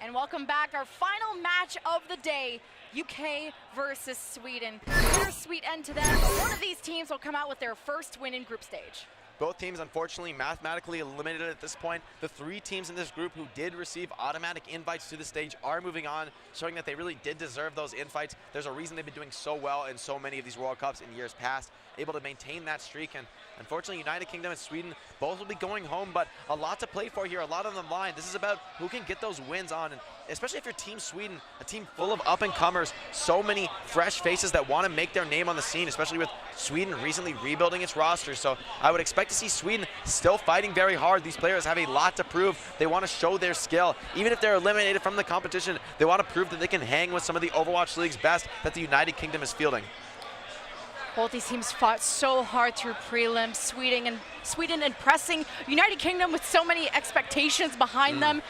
And welcome back, our final match of the day, UK versus Sweden. Bittersweet end to them, but one of these teams will come out with their first win in group stage. Both teams, unfortunately, mathematically eliminated at this point. The three teams in this group who did receive automatic invites to the stage are moving on, showing that they really did deserve those invites. There's a reason they've been doing so well in so many of these World Cups in years past, able to maintain that streak. And unfortunately, United Kingdom and Sweden both will be going home, but a lot to play for here, a lot on the line. This is about who can get those wins on, and especially if you're Team Sweden, a team full of up-and-comers, so many fresh faces that want to make their name on the scene, especially with Sweden recently rebuilding its roster. So I would expect to see Sweden still fighting very hard. These players have a lot to prove. They want to show their skill. Even if they're eliminated from the competition, they want to prove that they can hang with some of the Overwatch League's best that the United Kingdom is fielding. Both these teams fought so hard through prelims. Sweden impressing United Kingdom with so many expectations behind them.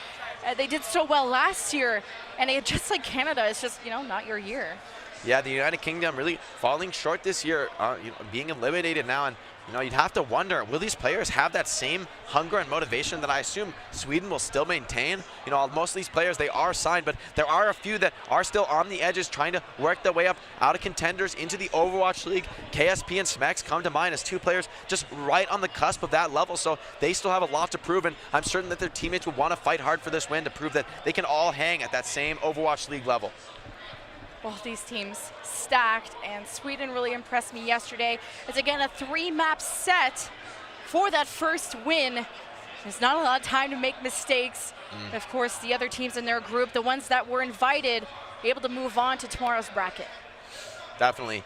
They did so well last year, and just like Canada, it's just, not your year. Yeah, the United Kingdom really falling short this year, being eliminated now, and you'd have to wonder, will these players have that same hunger and motivation that I assume Sweden will still maintain? Most of these players, they are signed, but there are a few that are still on the edges trying to work their way up out of contenders into the Overwatch League. KSP and Smex come to mind as two players just right on the cusp of that level, so they still have a lot to prove, and I'm certain that their teammates will want to fight hard for this win to prove that they can all hang at that same Overwatch League level. Both these teams stacked, and Sweden really impressed me yesterday. It's again a 3-map set for that first win. There's not a lot of time to make mistakes. Of course, the other teams in their group, the ones that were invited, able to move on to tomorrow's bracket. Definitely.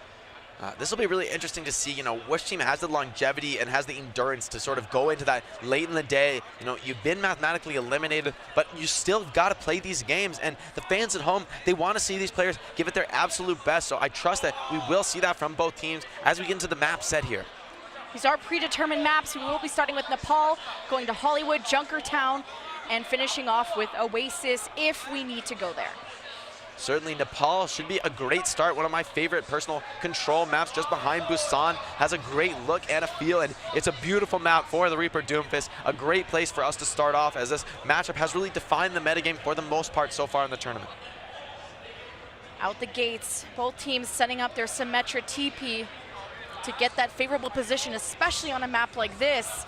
This will be really interesting to see, which team has the longevity and has the endurance to sort of go into that late in the day. You've been mathematically eliminated, but you still got to play these games. And the fans at home, they want to see these players give it their absolute best. So I trust that we will see that from both teams as we get into the map set here. These are predetermined maps. We will be starting with Nepal, going to Hollywood, Junkertown, and finishing off with Oasis if we need to go there. Certainly Nepal should be a great start. One of my favorite personal control maps just behind Busan. Has a great look and a feel, and it's a beautiful map for the Reaper Doomfist. A great place for us to start off, as this matchup has really defined the metagame for the most part so far in the tournament. Out the gates, both teams setting up their Symmetra TP to get that favorable position, especially on a map like this.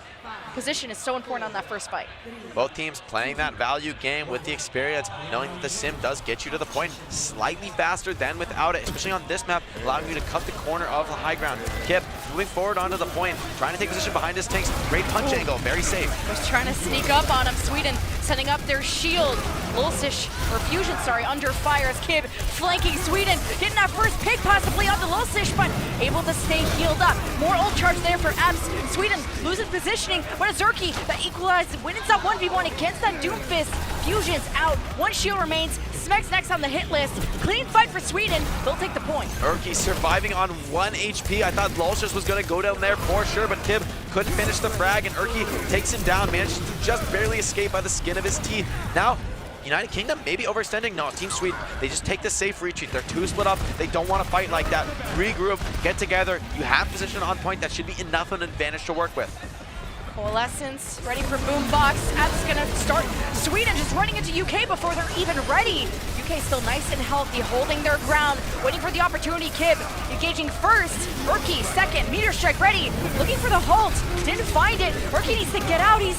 Position is so important on that first fight. Both teams playing that value game with the experience, knowing that the sim does get you to the point slightly faster than without it, especially on this map, allowing you to cut the corner of the high ground. Kip moving forward onto the point, trying to take position behind his tanks. Great punch angle, very safe. Was trying to sneak up on him. Sweden setting up their shield. Lulsish, or Fusion, sorry, under fire as Kib flanking Sweden. Getting that first pick possibly onto Lulsish, but able to stay healed up. More ult charge there for Abs. Sweden losing positioning, but it's Zerky that equalized, wins that 1v1 against that Doomfist. Fusion's out, one shield remains. Smex next on the hit list. Clean fight for Sweden, they'll take the point. Urki surviving on 1 HP. I thought Lulsish was going to go down there for sure, but Kib couldn't finish the frag, and Urki takes him down, manages to just barely escape by the skin of his teeth. Now, United Kingdom maybe overextending. No, Team Sweden, they just take the safe retreat. They're too split up. They don't want to fight like that. Regroup, get together. You have position on point. That should be enough of an advantage to work with. Coalescence, ready for Boombox. Ab's gonna start. Sweden just running into UK before they're even ready. UK still nice and healthy, holding their ground, waiting for the opportunity. Kib engaging first. Urki second. Meteor Strike ready. Looking for the halt. Didn't find it. Urki needs to get out. He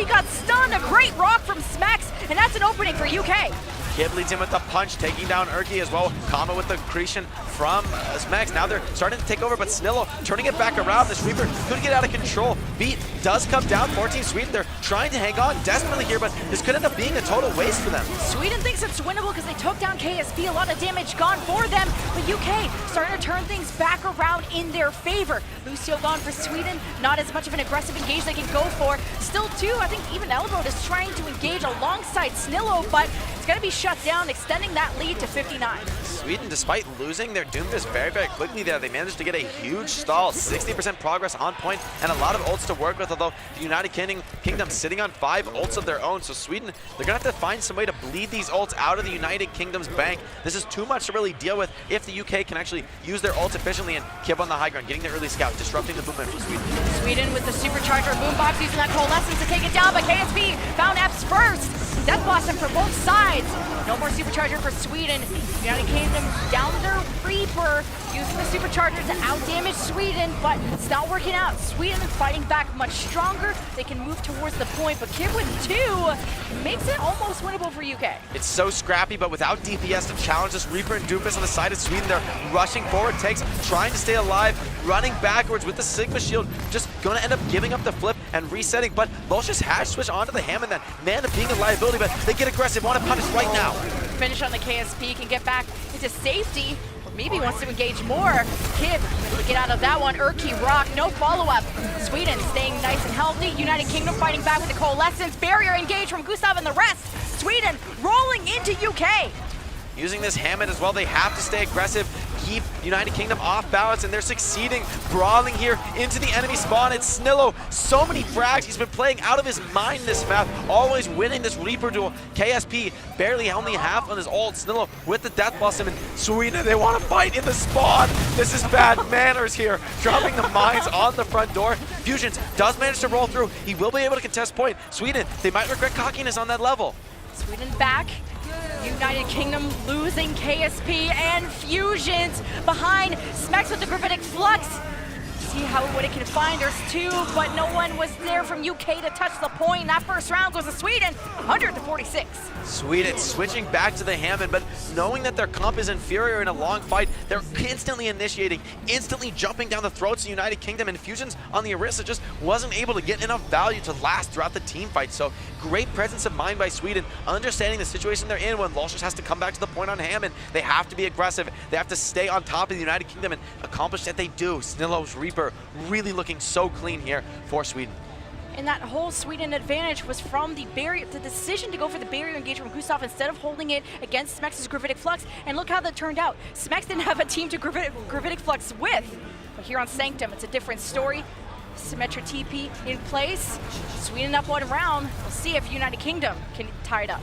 got stunned. A great rock from Smax, and that's an opening for UK. Kib leads in with the punch, taking down Urki as well. Kama with the accretion from Smex. Now they're starting to take over, but Snillo turning it back around. This Reaper could get out of control. Beat does come down for Team Sweden. They're trying to hang on desperately here, but this could end up being a total waste for them. Sweden thinks it's winnable because they took down KSP. A lot of damage gone for them, but UK starting to turn things back around in their favor. Lucio gone for Sweden. Not as much of an aggressive engage they can go for. Still two, I think even Elroad is trying to engage alongside Snillo, but it's going to be shut down, extending that lead to 59. Sweden, despite losing their Doomfist very, very quickly there, they managed to get a huge stall, 60% progress on point, and a lot of ults to work with, although the United Kingdom sitting on 5 ults of their own. So Sweden, they're going to have to find some way to bleed these ults out of the United Kingdom's bank. This is too much to really deal with if the UK can actually use their ults efficiently and Kib on the high ground, getting the early scout, disrupting the movement for Sweden. Sweden with the supercharger Boombox using that coalescence to take it down, but KSP found Epps first. Death Blossom for both sides. No more Supercharger for Sweden. United Kingdom down their Reaper, using the Supercharger to outdamage Sweden, but it's not working out. Sweden fighting back much stronger. They can move towards the point, but Kib with 2 makes it almost winnable for UK. It's so scrappy, but without DPS to challenge this Reaper and Doofus on the side of Sweden, they're rushing forward, takes, trying to stay alive, running backwards with the Sigma shield, just gonna end up giving up the flip and resetting, but Loshes has switched onto the Hammond, that man of being a liability, but they get aggressive, want to punish right now. Finish on the KSP, can get back into safety, or maybe wants to engage more. Kib, get out of that one. Urki, Rock, no follow-up. Sweden staying nice and healthy. United Kingdom fighting back with the Coalescence. Barrier engaged from Gustav and the rest. Sweden rolling into UK. Using this Hammond as well, they have to stay aggressive, keep United Kingdom off balance, and they're succeeding, brawling here into the enemy spawn. It's Snillo, so many frags. He's been playing out of his mind this map, always winning this Reaper duel. KSP barely only half on his ult. Snillo with the Death Blossom, and Sweden, they want to fight in the spawn. This is bad manners here, dropping the mines on the front door. Fusions does manage to roll through. He will be able to contest point. Sweden, they might regret cockiness on that level. Sweden back. United Kingdom losing KSP and Fusions behind Smex with the Gravitic Flux. See what it can find. There's 2, but no one was there from UK to touch the point. That first round goes to Sweden, 100-46. Sweden switching back to the Hammond, but knowing that their comp is inferior in a long fight, they're instantly initiating, instantly jumping down the throats of the United Kingdom, and Fusions on the Orisa just wasn't able to get enough value to last throughout the team fight. So great presence of mind by Sweden, understanding the situation they're in when Loshes has to come back to the point on Hammond. They have to be aggressive. They have to stay on top of the United Kingdom and accomplish that they do. Snillo's Reaper really looking so clean here for Sweden. And that whole Sweden advantage was from the barrier, the decision to go for the barrier engagement from Gustav instead of holding it against Smex's Gravitic Flux. And look how that turned out. Smex didn't have a team to Gravitic Flux with. But here on Sanctum, it's a different story. Symmetra TP in place. Sweden up 1 round. We'll see if United Kingdom can tie it up.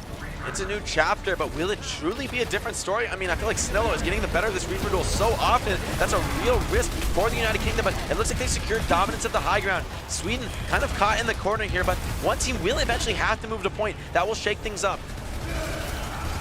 It's a new chapter, but will it truly be a different story? I mean, I feel like Snillo is getting the better of this Reaper duel so often. That's a real risk for the United Kingdom, but it looks like they secured dominance of the high ground. Sweden kind of caught in the corner here, but one team will eventually have to move to point. That will shake things up.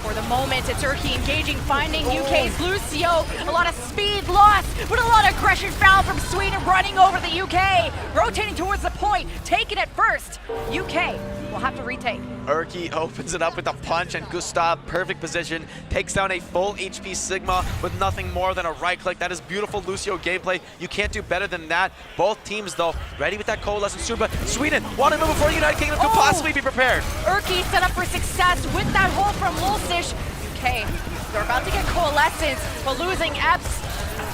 For the moment, it's Urki engaging, finding UK's Lucio. A lot of speed lost, but a lot of aggression found from Sweden, running over the UK. Rotating towards the point, taking it first. UK will have to retake. Urki opens it up with a punch, and Gustav, perfect position, takes down a full HP Sigma with nothing more than a right click. That is beautiful Lucio gameplay. You can't do better than that. Both teams, though, ready with that Coalescence super, but Sweden want to move before the United Kingdom could possibly be prepared. Urki set up for success with that hold from Lulsish. UK, they're about to get Coalescence, but losing Epps,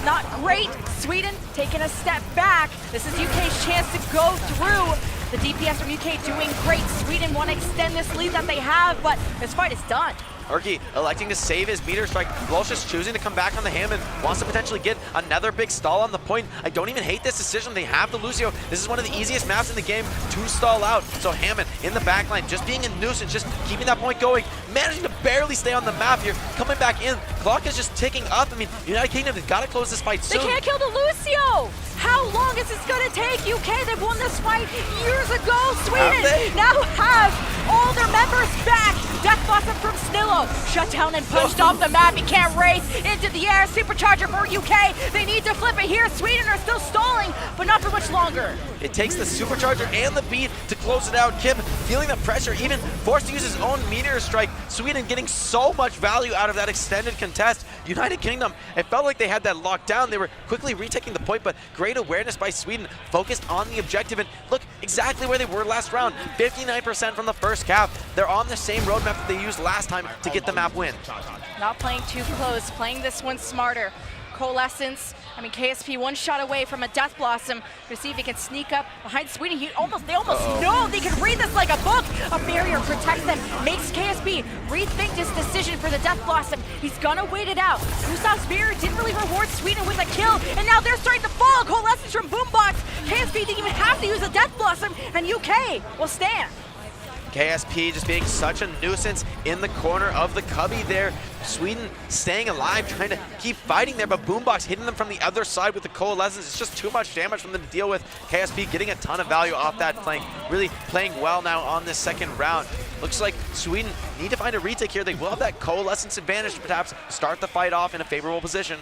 not great. Sweden taking a step back. This is UK's chance to go through. The DPS from UK doing great. Sweden want to extend this lead that they have, but this fight is done. Urki electing to save his meter strike. Loshes choosing to come back on the Hammond. Wants to potentially get another big stall on the point. I don't even hate this decision. They have the Lucio. This is one of the easiest maps in the game to stall out. So Hammond in the backline, just being a nuisance, just keeping that point going. Managing to barely stay on the map here. Coming back in. Clock is just ticking up. I mean, United Kingdom, they've got to close this fight soon. They can't kill the Lucio! How long is this going to take? UK, they've won this fight years ago. Sweden now have all their members back. Death Blossom from Snillo. Shut down and punched off the map. He can't race into the air. Supercharger for UK. They need to flip it here. Sweden are still stalling, but not for much longer. It takes the Supercharger and the beat to close it out. Kib feeling the pressure, even forced to use his own meteor strike. Sweden getting so much value out of that extended contest. United Kingdom, it felt like they had that locked down. They were quickly retaking the point, but great awareness by Sweden, focused on the objective, and look exactly where they were last round. 59% from the first cap. They're on the same roadmap that they used last time to get the map win. Not playing too close, playing this one smarter. Coalescence, I mean KSP 1 shot away from a Death Blossom to see if he can sneak up behind Sweden. They almost know they can read this like a book. A barrier protects them, makes KSP rethink this decision for the Death Blossom. He's gonna wait it out. Gustav's barrier didn't really reward Sweden with a kill, and now they're starting to fall. Coalescence from Boombox. KSP didn't even have to use a Death Blossom, and UK will stand. KSP just being such a nuisance in the corner of the cubby there. Sweden staying alive, trying to keep fighting there, but Boombox hitting them from the other side with the Coalescence. It's just too much damage for them to deal with. KSP getting a ton of value off that flank, really playing well now on this second round. Looks like Sweden need to find a retake here. They will have that coalescence advantage to perhaps start the fight off in a favorable position.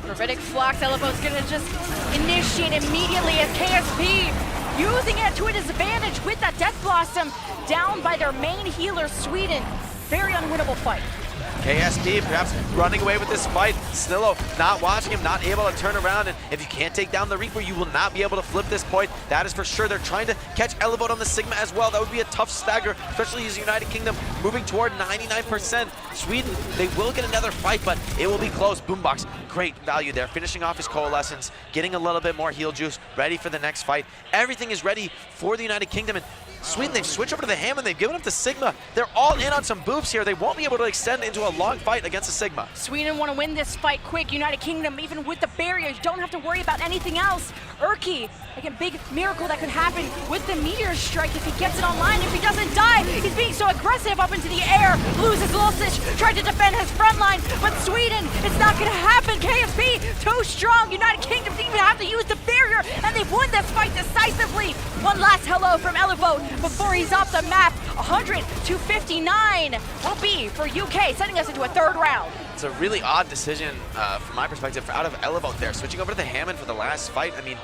Gravitic Flux Elevo's gonna just initiate immediately as KSP using it to his advantage with that Death Blossom down by their main healer, Sweden. Very unwinnable fight. KSP perhaps running away with this fight. Snillo not watching him, not able to turn around, and if you can't take down the Reaper, you will not be able to flip this point. That is for sure. They're trying to catch Elevote on the Sigma as well. That would be a tough stagger, especially as United Kingdom moving toward 99%. Sweden, they will get another fight, but it will be close. Boombox, great value there. Finishing off his Coalescence, getting a little bit more heal juice, ready for the next fight. Everything is ready for the United Kingdom, and Sweden, they've switched over to the Hammond, they've given up to Sigma. They're all in on some boobs here. They won't be able to extend into a long fight against a Sigma. Sweden want to win this fight quick. United Kingdom, even with the barrier, you don't have to worry about anything else. Urki, like a big miracle that could happen with the Meteor Strike if he gets it online. If he doesn't die, he's being so aggressive up into the air. Loses Lulcich, tried to defend his front line, but Sweden, it's not going to happen. KSP, too strong. United Kingdom didn't even have to use the barrier, and they've won this fight decisively. One last hello from Elevote before he's off the map. 100 to 59 will be for UK, sending us into a third round. It's a really odd decision from my perspective out of Elevote there, switching over to the Hammond for the last fight. I mean,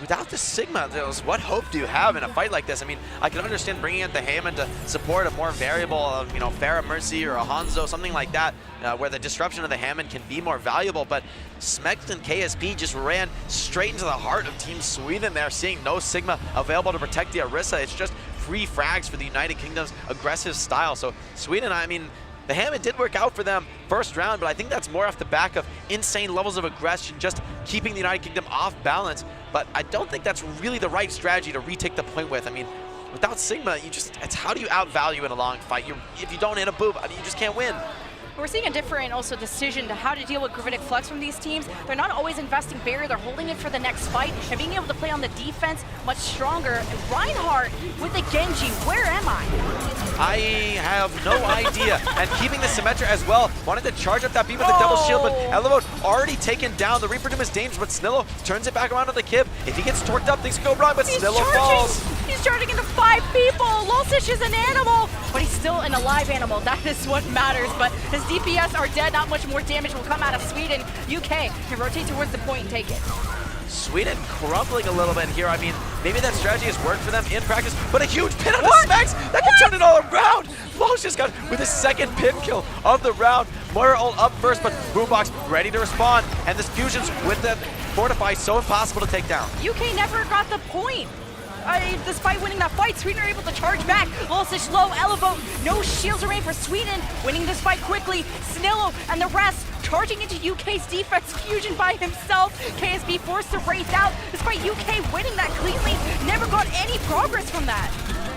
without the Sigma, what hope do you have in a fight like this? I mean, I can understand bringing in the Hammond to support a more variable, you know, Pharah Mercy or a Hanzo, something like that, where the disruption of the Hammond can be more valuable. But Smext and KSP just ran straight into the heart of Team Sweden there, seeing no Sigma available to protect the Orisa. It's just free frags for the United Kingdom's aggressive style. So Sweden, I mean, the Hammond did work out for them first round, but I think that's more off the back of insane levels of aggression, just keeping the United Kingdom off balance. But I don't think that's really the right strategy to retake the point with. I mean, without Sigma, it's how do you outvalue in a long fight? If you don't hit a boob, you just can't win. We're seeing a different also decision to how to deal with Gravitic Flux from these teams. They're not always investing barrier, they're holding it for the next fight and being able to play on the defense much stronger. And Reinhardt with the Genji, where am I? I have no idea. And keeping the Symmetra as well. Wanted to charge up that beam with the double shield, but Elevote already taken down. The Reaper Doom is dangerous, but Snillo turns it back around to the Kib. If he gets torqued up, things go wrong, but Snillo falls. He's charging into 5 people. Lulcich is an animal, but he's still an alive animal. That is what matters, but his DPS are dead. Not much more damage will come out of Sweden. UK can rotate towards the point and take it. Sweden crumbling a little bit here. I mean, maybe that strategy has worked for them in practice, but a huge pin on the Smex! That can turn it all around! Lowe's just got with his second pin kill of the round. Moira ult up first, but Boombox ready to respond. And this fusions with the Fortify so impossible to take down. UK never got the point. Despite winning that fight, Sweden are able to charge back. Lulcich low, Elevote, no shields remain for Sweden. Winning this fight quickly, Snillo and the rest charging into UK's defense. Fusion by himself. KSP forced to race out. Despite UK winning that cleanly, never got any progress from that.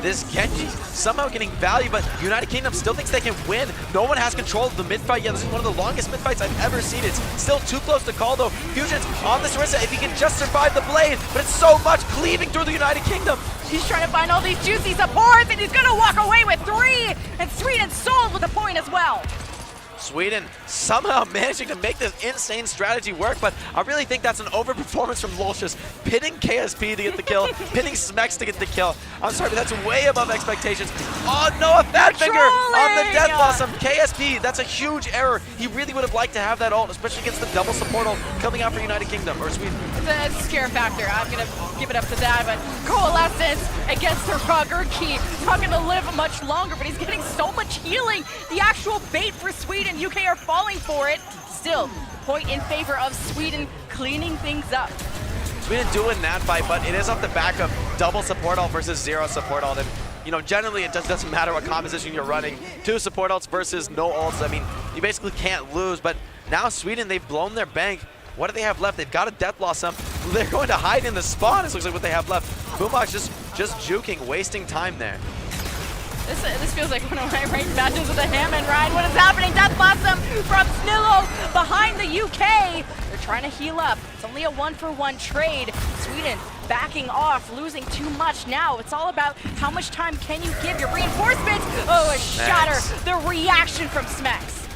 This Genji somehow getting value, but United Kingdom still thinks they can win. No one has control of the mid-fight yet. This is one of the longest mid-fights I've ever seen. It's still too close to call, though. Fusion's on this Orisa if he can just survive the blade, but it's so much cleaving through the United Kingdom. He's trying to find all these juicy supports, and he's going to walk away with 3. And Sweden sold with a point as well. Sweden somehow managing to make this insane strategy work, but I really think that's an overperformance from Lulcich, pitting KSP to get the kill, pitting Smex to get the kill. I'm sorry, but that's way above expectations. Oh no, a fat finger on the Death Blossom. KSP, that's a huge error. He really would have liked to have that ult, especially against the double support ult coming out for United Kingdom, or Sweden. It's a scare factor. I'm going to give it up to that, but Coalescence against the Urki, not going to live much longer, but he's getting so much healing. The actual bait for Sweden. UK are falling for it. Still, point in favor of Sweden, cleaning things up. Sweden doing that fight, but it is off the back of double support ult versus 0 support ult. And, you know, generally it just doesn't matter what composition you're running. 2 support ults versus no ults. I mean, you basically can't lose. But now Sweden, they've blown their bank. What do they have left? They've got a Death Blossom. They're going to hide in the spawn. This looks like what they have left. Boombox just juking, wasting time there. This feels like one of my ranked matches with the Hammond, Ryan. What is happening? Death Blossom from Snillo behind the UK. They're trying to heal up. It's only a 1-for-1 trade. Sweden backing off, losing too much now. It's all about how much time can you give your reinforcements. Oh, a shatter. The reaction from Smex.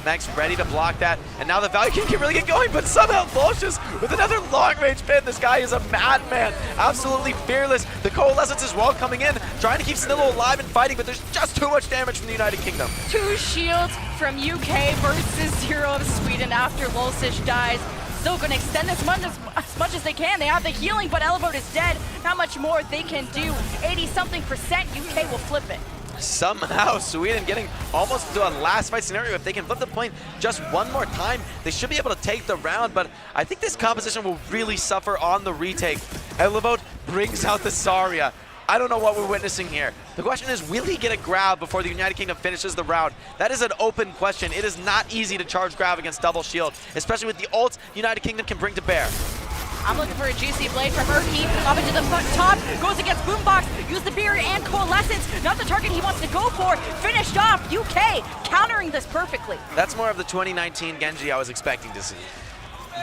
Max ready to block that, and now the Value can really get going, but somehow Locious with another long-range pin. This guy is a madman, absolutely fearless. The Coalescence as well coming in, trying to keep Snillo alive and fighting, but there's just too much damage from the United Kingdom. 2 shields from UK versus 0 of Sweden after Locious dies. Still going to extend as much as they can. They have the healing, but Elevote is dead. Not much more they can do. 80-something%. UK will flip it. Somehow Sweden getting almost to a last fight scenario. If they can flip the point just one more time, they should be able to take the round, but I think this composition will really suffer on the retake. Elevote brings out the Zarya. I don't know what we're witnessing here. The question is, will he get a grab before the United Kingdom finishes the round? That is an open question. It is not easy to charge grab against double shield, especially with the ults United Kingdom can bring to bear. I'm looking for a juicy blade from Urki. Up into the top, goes against Boombox, use the barrier and Coalescence. Not the target he wants to go for. Finished off, UK countering this perfectly. That's more of the 2019 Genji I was expecting to see.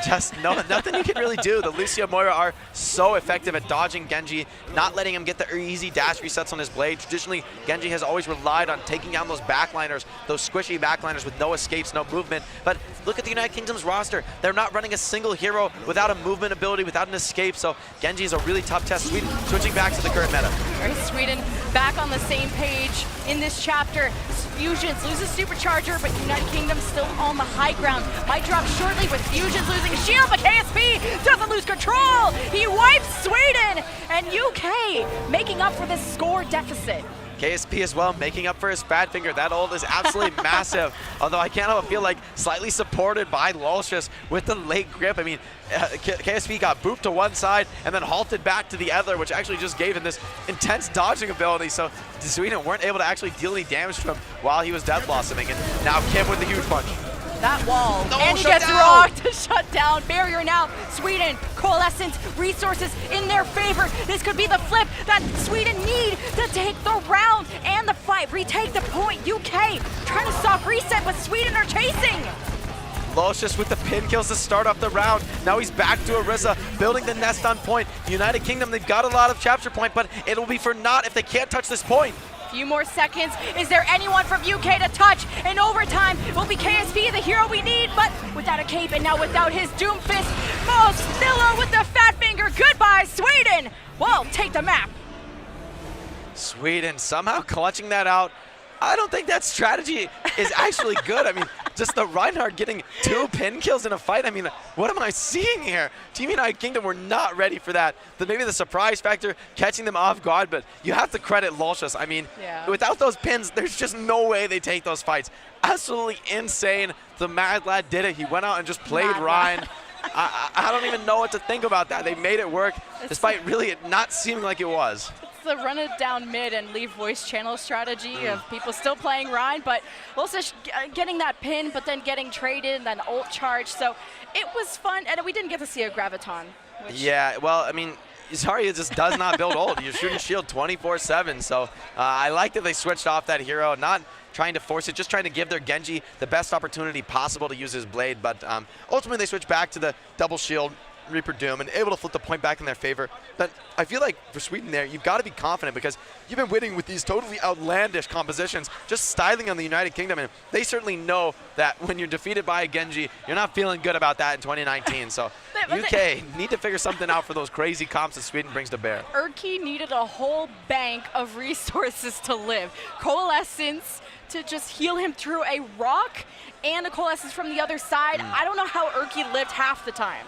Just nothing you can really do. The Lucio Moira are so effective at dodging Genji, not letting him get the easy dash resets on his blade. Traditionally, Genji has always relied on taking down those backliners, those squishy backliners with no escapes, no movement. But look at the United Kingdom's roster. They're not running a single hero without a movement ability, without an escape. So Genji is a really tough test. Sweden switching back to the current meta. All right, Sweden back on the same page in this chapter. Fusions loses Supercharger, but United Kingdom still on the high ground. Might drop shortly with Fusions losing shield, but KSP doesn't lose control. He wipes Sweden, and UK making up for this score deficit. KSP as well, making up for his fat finger. That ult is absolutely massive. Although I can't help but feel like slightly supported by Locious with the late grip. I mean, KSP got booped to one side and then halted back to the other, which actually just gave him this intense dodging ability. So Sweden weren't able to actually deal any damage to him while he was death blossoming. And now Kim with the huge punch. That wall, no, and he gets rocked, shut down, barrier now, Sweden, Coalescence, resources in their favor. This could be the flip that Sweden need to take the round and the fight, retake the point. UK trying to soft reset, but Sweden are chasing. Locious with the pin kills to start off the round. Now he's back to Orisa, building the nest on point. United Kingdom, they've got a lot of capture point, but it'll be for naught if they can't touch this point. Few more seconds. Is there anyone from UK to touch? In overtime, will be KSP, the hero we need, but without a cape and now without his Doom Fist. Snillo with the fat finger. Goodbye, Sweden. Well, take the map. Sweden somehow clutching that out. I don't think that strategy is actually good. I mean, just the Reinhardt getting 2 pin kills in a fight. I mean, what am I seeing here? Team United Kingdom were not ready for that. Maybe the surprise factor catching them off guard, but you have to credit Locious. I mean, without those pins, there's just no way they take those fights. Absolutely insane. The Mad Lad did it. He went out and just played Ryan. I don't even know what to think about that. They made it work, despite really it not seeming like it was. The run it down mid and leave voice channel strategy of people still playing Ryan, but also getting that pin, but then getting traded and then ult charge. So it was fun, and we didn't get to see a Graviton. Yeah, well, I mean, Zarya just does not build ult. You're shooting shield 24/7, so I like that they switched off that hero, not trying to force it, just trying to give their Genji the best opportunity possible to use his blade, but ultimately they switch back to the double shield, Reaper Doom, and able to flip the point back in their favor. But I feel like for Sweden there, you've got to be confident because you've been winning with these totally outlandish compositions, just styling on the United Kingdom, and they certainly know that when you're defeated by a Genji, you're not feeling good about that in 2019. So UK need to figure something out for those crazy comps that Sweden brings to bear. Urki needed a whole bank of resources to live. Coalescence to just heal him through a rock and a Coalescence from the other side. I don't know how Urki lived half the time.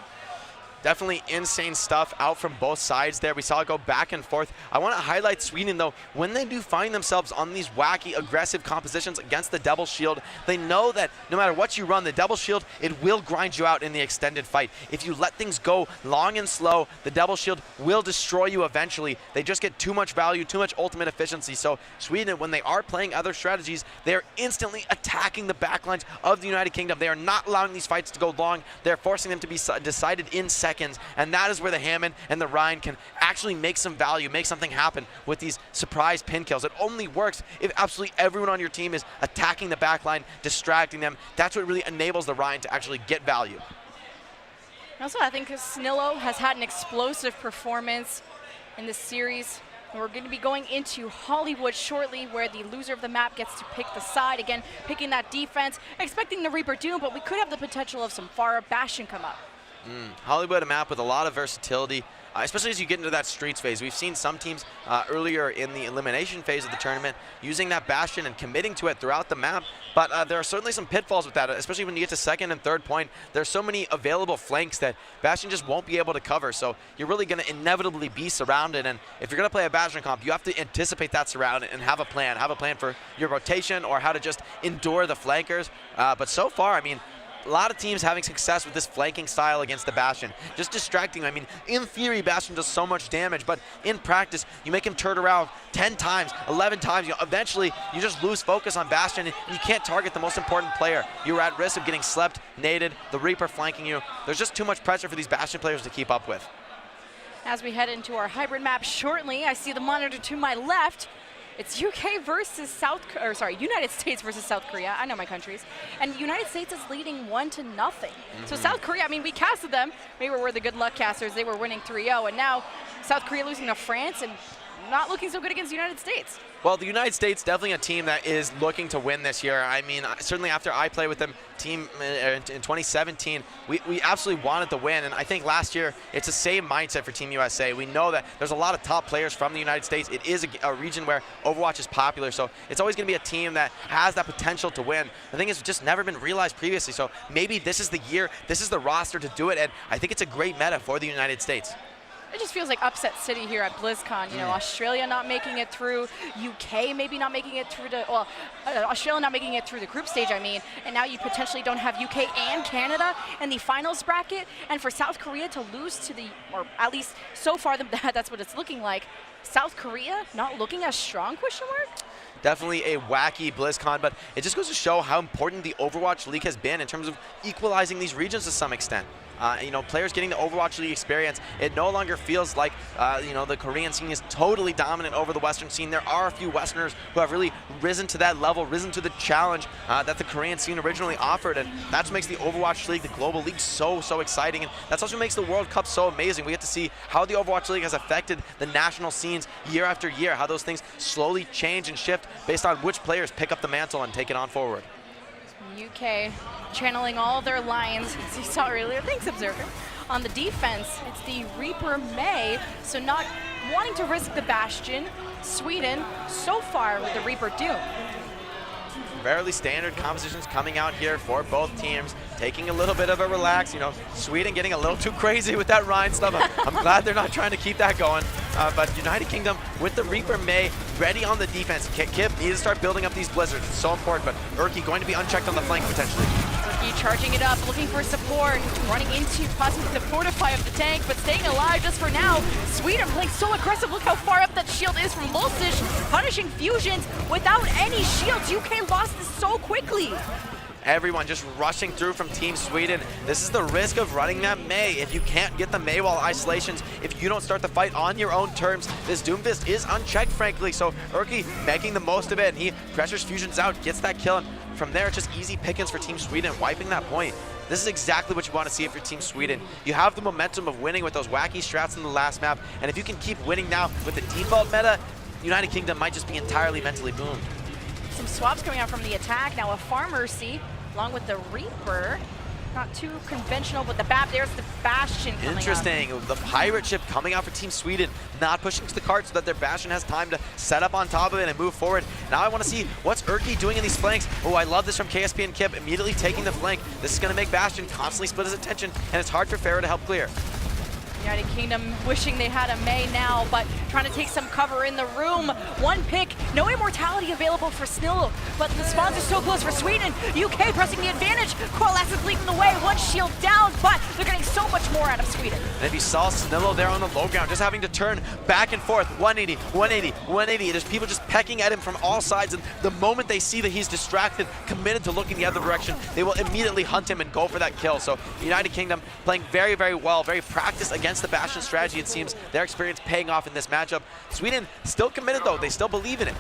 Definitely insane stuff out from both sides there. We saw it go back and forth. I want to highlight Sweden, though. When they do find themselves on these wacky, aggressive compositions against the double shield, they know that no matter what you run, the double shield, it will grind you out in the extended fight. If you let things go long and slow, the double shield will destroy you eventually. They just get too much value, too much ultimate efficiency. So Sweden, when they are playing other strategies, they are instantly attacking the backlines of the United Kingdom. They are not allowing these fights to go long. They're forcing them to be decided in seconds. And that is where the Hammond and the Ryan can actually make some value, make something happen with these surprise pin kills. It only works if absolutely everyone on your team is attacking the backline, distracting them. That's what really enables the Ryan to actually get value. Also, I think Snillo has had an explosive performance in this series. We're going to be going into Hollywood shortly, where the loser of the map gets to pick the side. Again, picking that defense, expecting the Reaper Doom, but we could have the potential of some Pharah Bastion come up. Hollywood, a map with a lot of versatility, especially as you get into that streets phase. We've seen some teams earlier in the elimination phase of the tournament using that Bastion and committing to it throughout the map, but there are certainly some pitfalls with that, especially when you get to second and third point. There's so many available flanks that Bastion just won't be able to cover, so you're really going to inevitably be surrounded, and if you're going to play a Bastion comp, you have to anticipate that surround and have a plan. Have a plan for your rotation or how to just endure the flankers, but so far, I mean, a lot of teams having success with this flanking style against the Bastion. Just distracting. I mean, in theory, Bastion does so much damage, but in practice, you make him turn around 10 times, 11 times. Eventually, you just lose focus on Bastion, and you can't target the most important player. You're at risk of getting slept, naded, the Reaper flanking you. There's just too much pressure for these Bastion players to keep up with. As we head into our hybrid map shortly, I see the monitor to my left. It's UK versus United States versus South Korea. I know my countries. And the United States is leading 1-0. So South Korea, I mean, we casted them. Maybe we're the good luck casters. They were winning 3-0. And now South Korea losing to France and not looking so good against the United States. Well, the United States definitely a team that is looking to win this year. I mean, certainly after I played with them team in 2017, we absolutely wanted to win. And I think last year, it's the same mindset for Team USA. We know that there's a lot of top players from the United States. It is a region where Overwatch is popular. So it's always going to be a team that has that potential to win. The thing is, it's just never been realized previously. So maybe this is the year, this is the roster to do it. And I think it's a great meta for the United States. It just feels like upset city here at BlizzCon. You know, Australia not making it through, UK maybe not making it through the, well, Australia not making it through the group stage, I mean, and now you potentially don't have UK and Canada in the finals bracket, and for South Korea to lose to the, or at least so far that's what it's looking like, South Korea not looking as strong, question mark? Definitely a wacky BlizzCon, but it just goes to show how important the Overwatch League has been in terms of equalizing these regions to some extent. You know, players getting the Overwatch League experience, it no longer feels like, you know, the Korean scene is totally dominant over the Western scene. There are a few Westerners who have really risen to that level, risen to the challenge that the Korean scene originally offered, and that's what makes the Overwatch League, the global league, so exciting, and that's also what makes the World Cup so amazing. We get to see how the Overwatch League has affected the national scenes year after year, how those things slowly change and shift based on which players pick up the mantle and take it on forward. UK channeling all their lines, as you saw earlier. Thanks, Observer. On the defense, it's the Reaper May, so not wanting to risk the Bastion. Sweden, so far with the Reaper Doom. Fairly standard compositions coming out here for both teams, taking a little bit of a relax. You know, Sweden getting a little too crazy with that Rhine stuff. I'm glad they're not trying to keep that going. But United Kingdom with the Reaper May ready on the defense. Kip needs to start building up these blizzards. It's so important, but Urki going to be unchecked on the flank potentially. Urki charging it up, looking for support, running into possibly the fortify of the tank, but staying alive just for now. Sweden playing so aggressive. Look how far up that shield is from Lulsish, punishing fusions without any shields. UK lost this so quickly. Everyone just rushing through from Team Sweden. This is the risk of running that May. If you can't get the May while isolations, if you don't start the fight on your own terms, this Doomfist is unchecked, frankly. So Urki making the most of it, and he pressures fusions out, gets that kill, and from there it's just easy pickings for Team Sweden, wiping that point. This is exactly what you want to see if you're Team Sweden. You have the momentum of winning with those wacky strats in the last map, and if you can keep winning now with the default meta, United Kingdom might just be entirely mentally boomed. Some swaps coming out from the attack. Now a Pharmercy along with the Reaper. Not too conventional, but the there's the Bastion coming Interesting. up. The pirate ship coming out for Team Sweden, not pushing to the cart so that their Bastion has time to set up on top of it and move forward. Now I want to see what's Urki doing in these flanks. Oh, I love this from KSP and Kip, immediately taking the flank. This is going to make Bastion constantly split his attention, and it's hard for Pharah to help clear. United Kingdom wishing they had a May now, but trying to take some cover in the room. One pick, no immortality available for Snillo, but the spawns are so close for Sweden. UK pressing the advantage. Coalesce is leading the way, one shield down, but they're getting so much more out of Sweden. And if you saw Snillo there on the low ground, just having to turn back and forth, 180, 180, 180. There's people just pecking at him from all sides, and the moment they see that he's distracted, committed to looking the other direction, they will immediately hunt him and go for that kill. So United Kingdom playing very, very well, very practiced against the Bastion strategy. It seems their experience paying off in this matchup. Sweden still committed though, they still believe in it.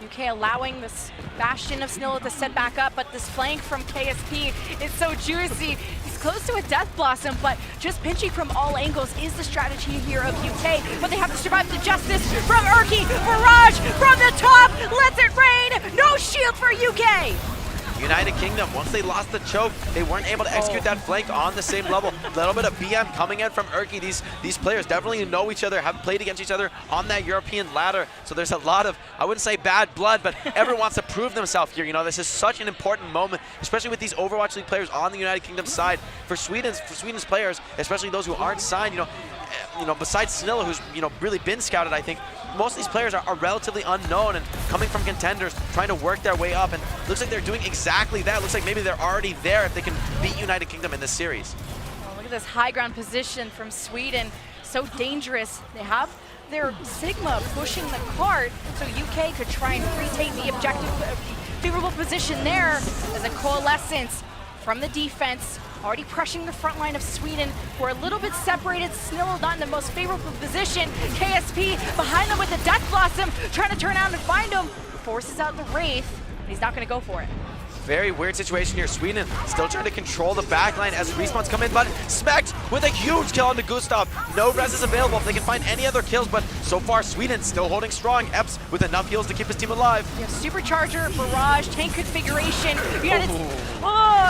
UK allowing this Bastion of Snillo to set back up, but this flank from KSP is so juicy. He's close to a Death Blossom, but just pinching from all angles is the strategy here of UK. But they have to survive the justice from Erky. Barrage from the top, lets it rain. No shield for UK. United Kingdom, once they lost the choke, they weren't able to execute that flank on the same level. A little bit of BM coming in from Erky. These players definitely know each other, have played against each other on that European ladder. So there's a lot of, I wouldn't say bad blood, but everyone wants to prove themselves here. You know, this is such an important moment, especially with these Overwatch League players on the United Kingdom side. For Sweden's players, especially those who aren't signed, besides Snilla, who's really been scouted, I think most of these players are relatively unknown and coming from contenders, trying to work their way up, and looks like they're doing exactly that. Looks like maybe they're already there if they can beat United Kingdom in this series. Oh, look at this high ground position from Sweden, so dangerous. They have their Sigma pushing the cart, so UK could try and retake the objective, favorable position there as a coalescence from the defense. Already pressuring the front line of Sweden. We're a little bit separated. Snillo not in the most favorable position. KSP behind them with the Death Blossom, trying to turn out and find him. Forces out the Wraith, but he's not going to go for it. Very weird situation here. Sweden still trying to control the backline as respawns come in, but smacked with a huge kill onto Gustav. No res is available if they can find any other kills, but so far Sweden still holding strong. Epps with enough heals to keep his team alive. You have Supercharger, Barrage, tank configuration.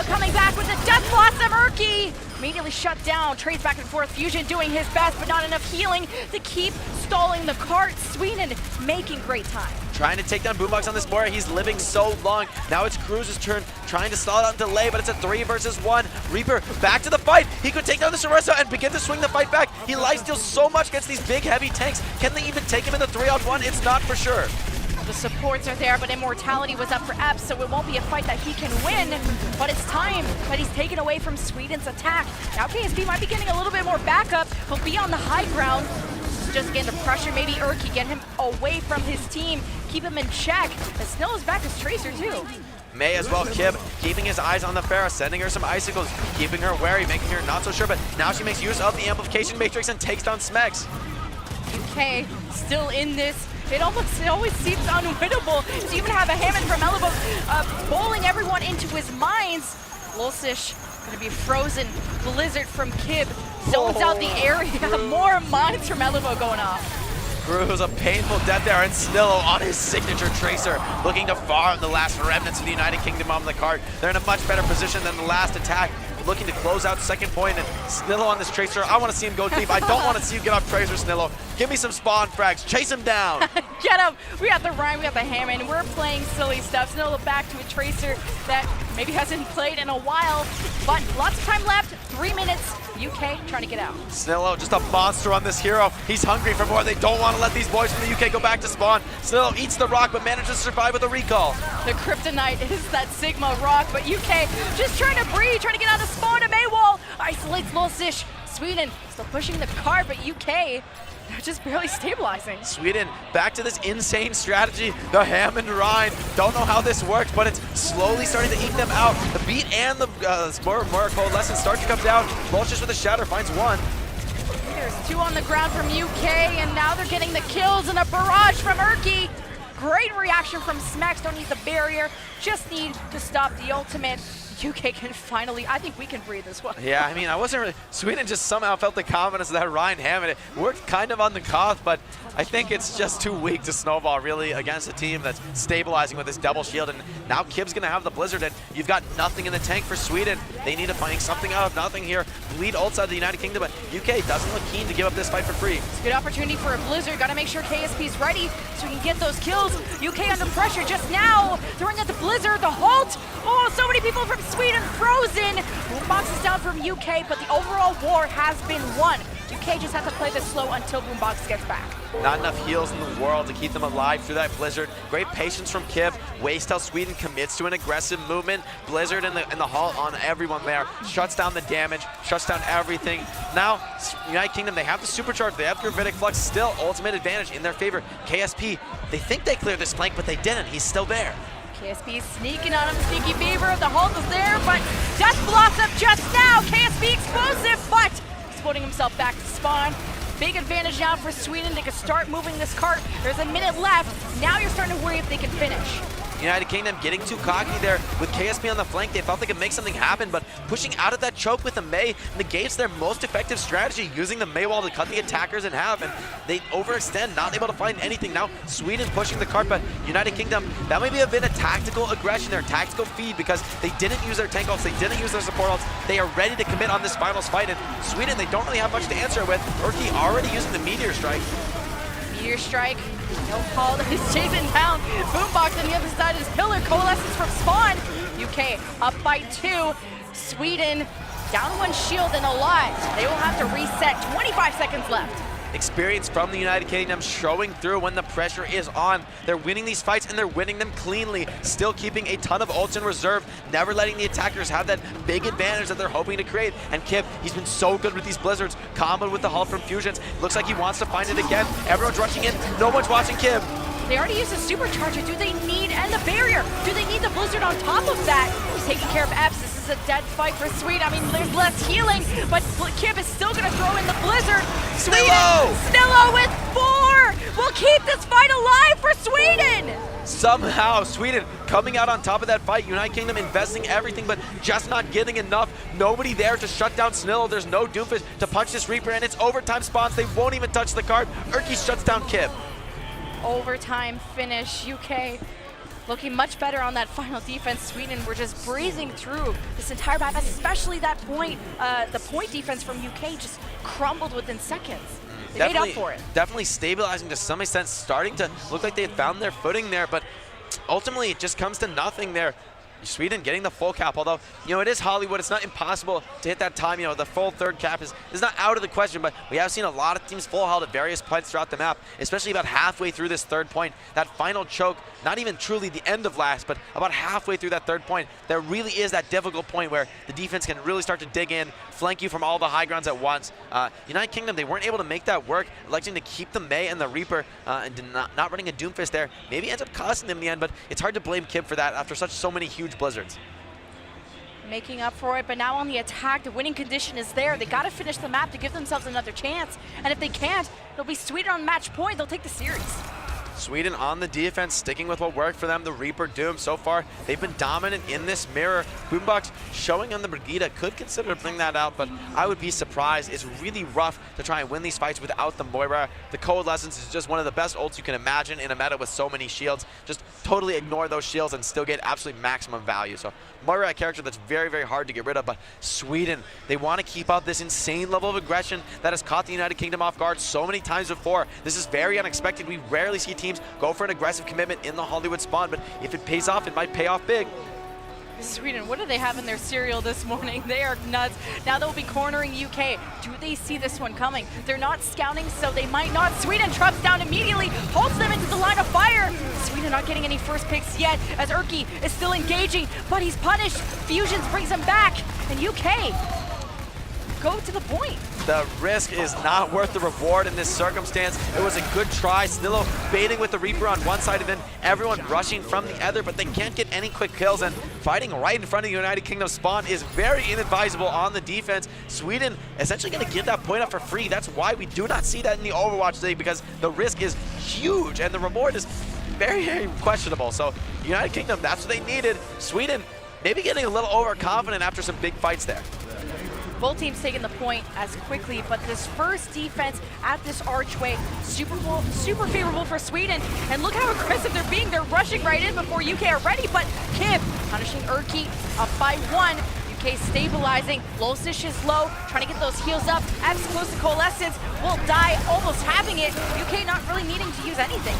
Coming back with the Death Blossom, Erky! Immediately shut down, trades back and forth. Fusion doing his best, but not enough healing to keep stalling the cart. Sweden making great time. Trying to take down Boombox on this Moira. He's living so long. Now it's Cruz's turn, trying to stall it on delay, but it's a 3 versus 1. Reaper back to the fight. He could take down the Sarissa and begin to swing the fight back. He lifesteals so much against these big, heavy tanks. Can they even take him in the 3-on-1? It's not for sure. The supports are there, but Immortality was up for Epps, so it won't be a fight that he can win. But it's time that he's taken away from Sweden's attack. Now KSP might be getting a little bit more backup. He'll be on the high ground. Just getting the pressure, maybe Erky, get him away from his team, keep him in check. And Snill is back as Tracer too. May as well. Kib keeping his eyes on the Pharah, sending her some icicles, keeping her wary, making her not so sure, but now she makes use of the amplification matrix and takes down Smegs. UK still in this. It always seems unwinnable to even have a Hammond from Elbow bowling everyone into his mines. Lulsish gonna be frozen. Blizzard from Kib zones out the area. More mines from Elbow going off. Cruz, a painful death there, and Snillo on his signature Tracer, looking to farm the last remnants of the United Kingdom on the cart. They're in a much better position than the last attack, looking to close out second point, and Snillo on this Tracer. I want to see him go deep. I don't want to see you get off Tracer, Snillo. Give me some spawn frags. Chase him down. Get him. We got the Rhyme, we got the Hammond. We're playing silly stuff. Snillo back to a Tracer that maybe hasn't played in a while, but lots of time left. 3 minutes. UK trying to get out. Snillo, just a monster on this hero. He's hungry for more. They don't want to let these boys from the UK go back to spawn. Snillo eats the rock, but manages to survive with a recall. The kryptonite is that Sigma rock, but UK just trying to breathe, trying to get out of spawn to Maywall. Isolates Lulsish. Sweden still pushing the cart, but UK, they're just barely stabilizing. Sweden back to this insane strategy. The Hammond Rhine. Don't know how this works, but it's slowly starting to eat them out. The beat and the more coalescence start to come down. Lulsish with a shatter finds one. There's 2 on the ground from UK, and now they're getting the kills and a barrage from Erky. Great reaction from Smegs. Don't need the barrier, just need to stop the ultimate. UK can finally, I think we can breathe as well. Yeah, I mean, I wasn't really, Sweden just somehow felt the confidence of that Ryan Hammond. It worked kind of on the Koth, but I think it's just too weak to snowball really against a team that's stabilizing with this double shield. And now Kib's gonna have the Blizzard, and you've got nothing in the tank for Sweden. They need to find something out of nothing here. Lead ult side of the United Kingdom, but UK doesn't look keen to give up this fight for free. It's a good opportunity for a Blizzard. Gotta make sure KSP's ready so he can get those kills. UK under pressure just now, throwing at the Blizzard, the halt. Oh, so many people from Sweden frozen. Boombox is down from UK, but the overall war has been won. UK just have to play this slow until Boombox gets back. Not enough heals in the world to keep them alive through that Blizzard. Great patience from Kib. Waits till Sweden commits to an aggressive movement. Blizzard in the halt on everyone there. Shuts down the damage, shuts down everything. Now, United Kingdom, they have the supercharge, they have Gravitic Flux, still ultimate advantage in their favor. KSP, they think they cleared this flank, but they didn't. He's still there. KSP sneaking on him, Sneaky Beaver. The halt is there, but Death Blossom just now. KSP explosive, but exploding himself back to spawn. Big advantage now for Sweden. They can start moving this cart. There's a minute left. Now you're starting to worry if they can finish. United Kingdom getting too cocky there with KSP on the flank. They felt they could make something happen, but pushing out of that choke with the Mei negates their most effective strategy, using the Mei wall to cut the attackers in half, and they overextend, not able to find anything. Now Sweden pushing the cart, but United Kingdom, that may be a bit of tactical aggression there, tactical feed, because they didn't use their tank ults, they didn't use their support ults. They are ready to commit on this finals fight, and Sweden, they don't really have much to answer with. Urki already using the Meteor Strike. Meteor Strike, no call, he's chasing down. Boombox on the other side is Pillar, coalesces from spawn. UK up by 2. Sweden down 1 shield and alive. They will have to reset, 25 seconds left. Experience from the United Kingdom showing through when the pressure is on. They're winning these fights and they're winning them cleanly, still keeping a ton of ults in reserve, never letting the attackers have that big advantage that they're hoping to create. And Kib, he's been so good with these blizzards, comboed with the hull from fusions. Looks like he wants to find it again. Everyone's rushing in, no one's watching Kib. They already used a supercharger. Do they need, and the barrier, do they need the blizzard on top of that? He's taking care of Epps. This is a dead fight for Sweden. I mean, there's less healing, but Kib is still gonna throw in the blizzard. Snillo with 4 will keep this fight alive for Sweden. Somehow, Sweden coming out on top of that fight. United Kingdom investing everything, but just not getting enough. Nobody there to shut down Snillo. There's no Doomfist to punch this Reaper, and it's overtime spawns. They won't even touch the card. Urki shuts down Kib. Overtime finish. UK looking much better on that final defense. Sweden were just breezing through this entire map, especially that point. The point defense from UK just crumbled within seconds. They made up for it. Definitely stabilizing to some extent, starting to look like they had found their footing there, but ultimately it just comes to nothing there. Sweden getting the full cap, although, you know, it is Hollywood. It's not impossible to hit that time. You know, the full 3rd cap is not out of the question, but we have seen a lot of teams full held at various points throughout the map, especially about halfway through this 3rd point. That final choke, not even truly the end of last, but about halfway through that 3rd point, there really is that difficult point where the defense can really start to dig in, flank you from all the high grounds at once. United Kingdom, they weren't able to make that work, electing to keep the Mei and the Reaper, and not running a Doomfist there. Maybe ends up costing them in the end, but it's hard to blame Kib for that after so many huge blizzards. Making up for it, but now on the attack, the winning condition is there. They got to finish the map to give themselves another chance, and if they can't, it'll be Sweden on match point. They'll take the series. Sweden on the defense, sticking with what worked for them, the Reaper Doom. So far, they've been dominant in this mirror. Boombox showing on the Brigida, could consider to bring that out, but I would be surprised. It's really rough to try and win these fights without the Moira. The Coalescence is just one of the best ults you can imagine in a meta with so many shields. Just totally ignore those shields and still get absolutely maximum value. So Moira, a character that's very, very hard to get rid of, but Sweden, they want to keep up this insane level of aggression that has caught the United Kingdom off guard so many times before. This is very unexpected. We rarely see teams go for an aggressive commitment in the Hollywood spawn, but if it pays off, it might pay off big. Sweden, what do they have in their cereal this morning? They are nuts. Now they'll be cornering UK. Do they see this one coming? They're not scouting, so they might not. Sweden drops down immediately, holds them into the line of fire. Sweden not getting any first picks yet, as Urki is still engaging, but he's punished. Fusions brings him back, and UK go to the point. The risk is not worth the reward in this circumstance. It was a good try. Snillo baiting with the Reaper on one side and then everyone rushing from the other, but they can't get any quick kills, and fighting right in front of the United Kingdom spawn is very inadvisable on the defense. Sweden essentially going to give that point up for free. That's why we do not see that in the Overwatch today, because the risk is huge and the reward is very, very questionable. So United Kingdom, that's what they needed. Sweden maybe getting a little overconfident after some big fights there. Both teams taking the point as quickly, but this first defense at this archway, super favorable for Sweden. And look how aggressive they're being. They're rushing right in before UK are ready, but Kib punishing Urki up by 1. UK stabilizing. Losish is low, trying to get those heals up. As close to Coalescence, will die, almost having it. UK not really needing to use anything.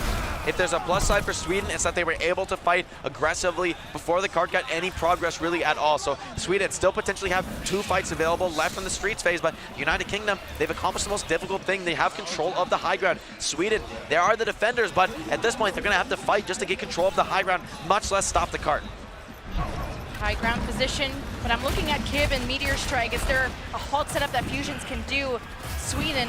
If there's a plus side for Sweden, it's that they were able to fight aggressively before the card got any progress really at all. So Sweden still potentially have 2 fights available left from the streets phase, but United Kingdom, they've accomplished the most difficult thing. They have control of the high ground. Sweden, they are the defenders, but at this point, they're gonna have to fight just to get control of the high ground, much less stop the cart. High ground position, but I'm looking at Kib and Meteor Strike. Is there a halt setup that Fusions can do? Sweden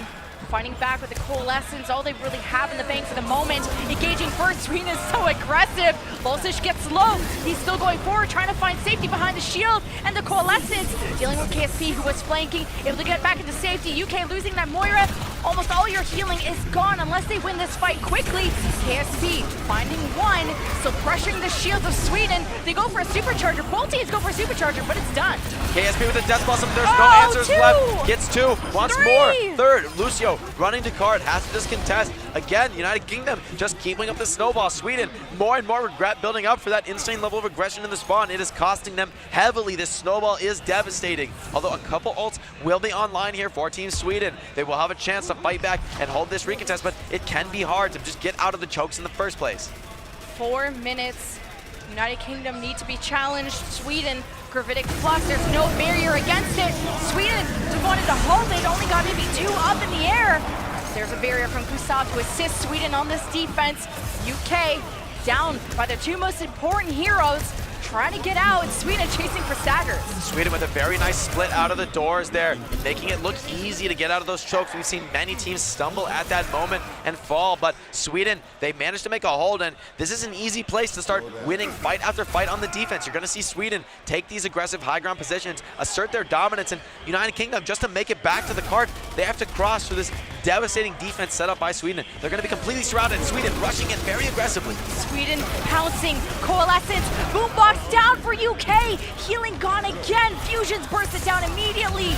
fighting back with the Coalescence, all they really have in the bank for the moment. Engaging first, Sweden is so aggressive. Losish gets low, he's still going forward, trying to find safety behind the shield, and the Coalescence dealing with KSP, who was flanking, able to get back into safety. UK losing that Moira. almost all your healing is gone unless they win this fight quickly. KSP finding one, still pressuring the shields of Sweden. They go for a supercharger. Both teams go for a supercharger, but it's done. KSP with the death blossom. There's no answers left. Gets two. Wants more. Third. Lucio running to card. Has to just contest. Again, United Kingdom just keeping up the snowball. Sweden, more and more regret building up for that insane level of aggression in the spawn. It is costing them heavily. This snowball is devastating. Although a couple ults will be online here for Team Sweden. They will have a chance to fight back and hold this recontest, but it can be hard to just get out of the chokes in the first place. 4 minutes. United Kingdom need to be challenged. Sweden, Gravitic Flux, there's no barrier against it. Sweden wanted to hold it, only got maybe 2 up in the air. There's a barrier from Gustav to assist Sweden on this defense. UK down by their 2 most important heroes, trying to get out, and Sweden chasing for staggers. Sweden with a very nice split out of the doors there, making it look easy to get out of those chokes. We've seen many teams stumble at that moment and fall, but Sweden, they managed to make a hold, and this is an easy place to start winning fight after fight on the defense. You're going to see Sweden take these aggressive high ground positions, assert their dominance, and United Kingdom, just to make it back to the cart, they have to cross through this devastating defense set up by Sweden. They're going to be completely surrounded. Sweden rushing in very aggressively. Sweden pouncing, Coalescence, Boombox down for UK, healing gone again, Fusions burst it down immediately.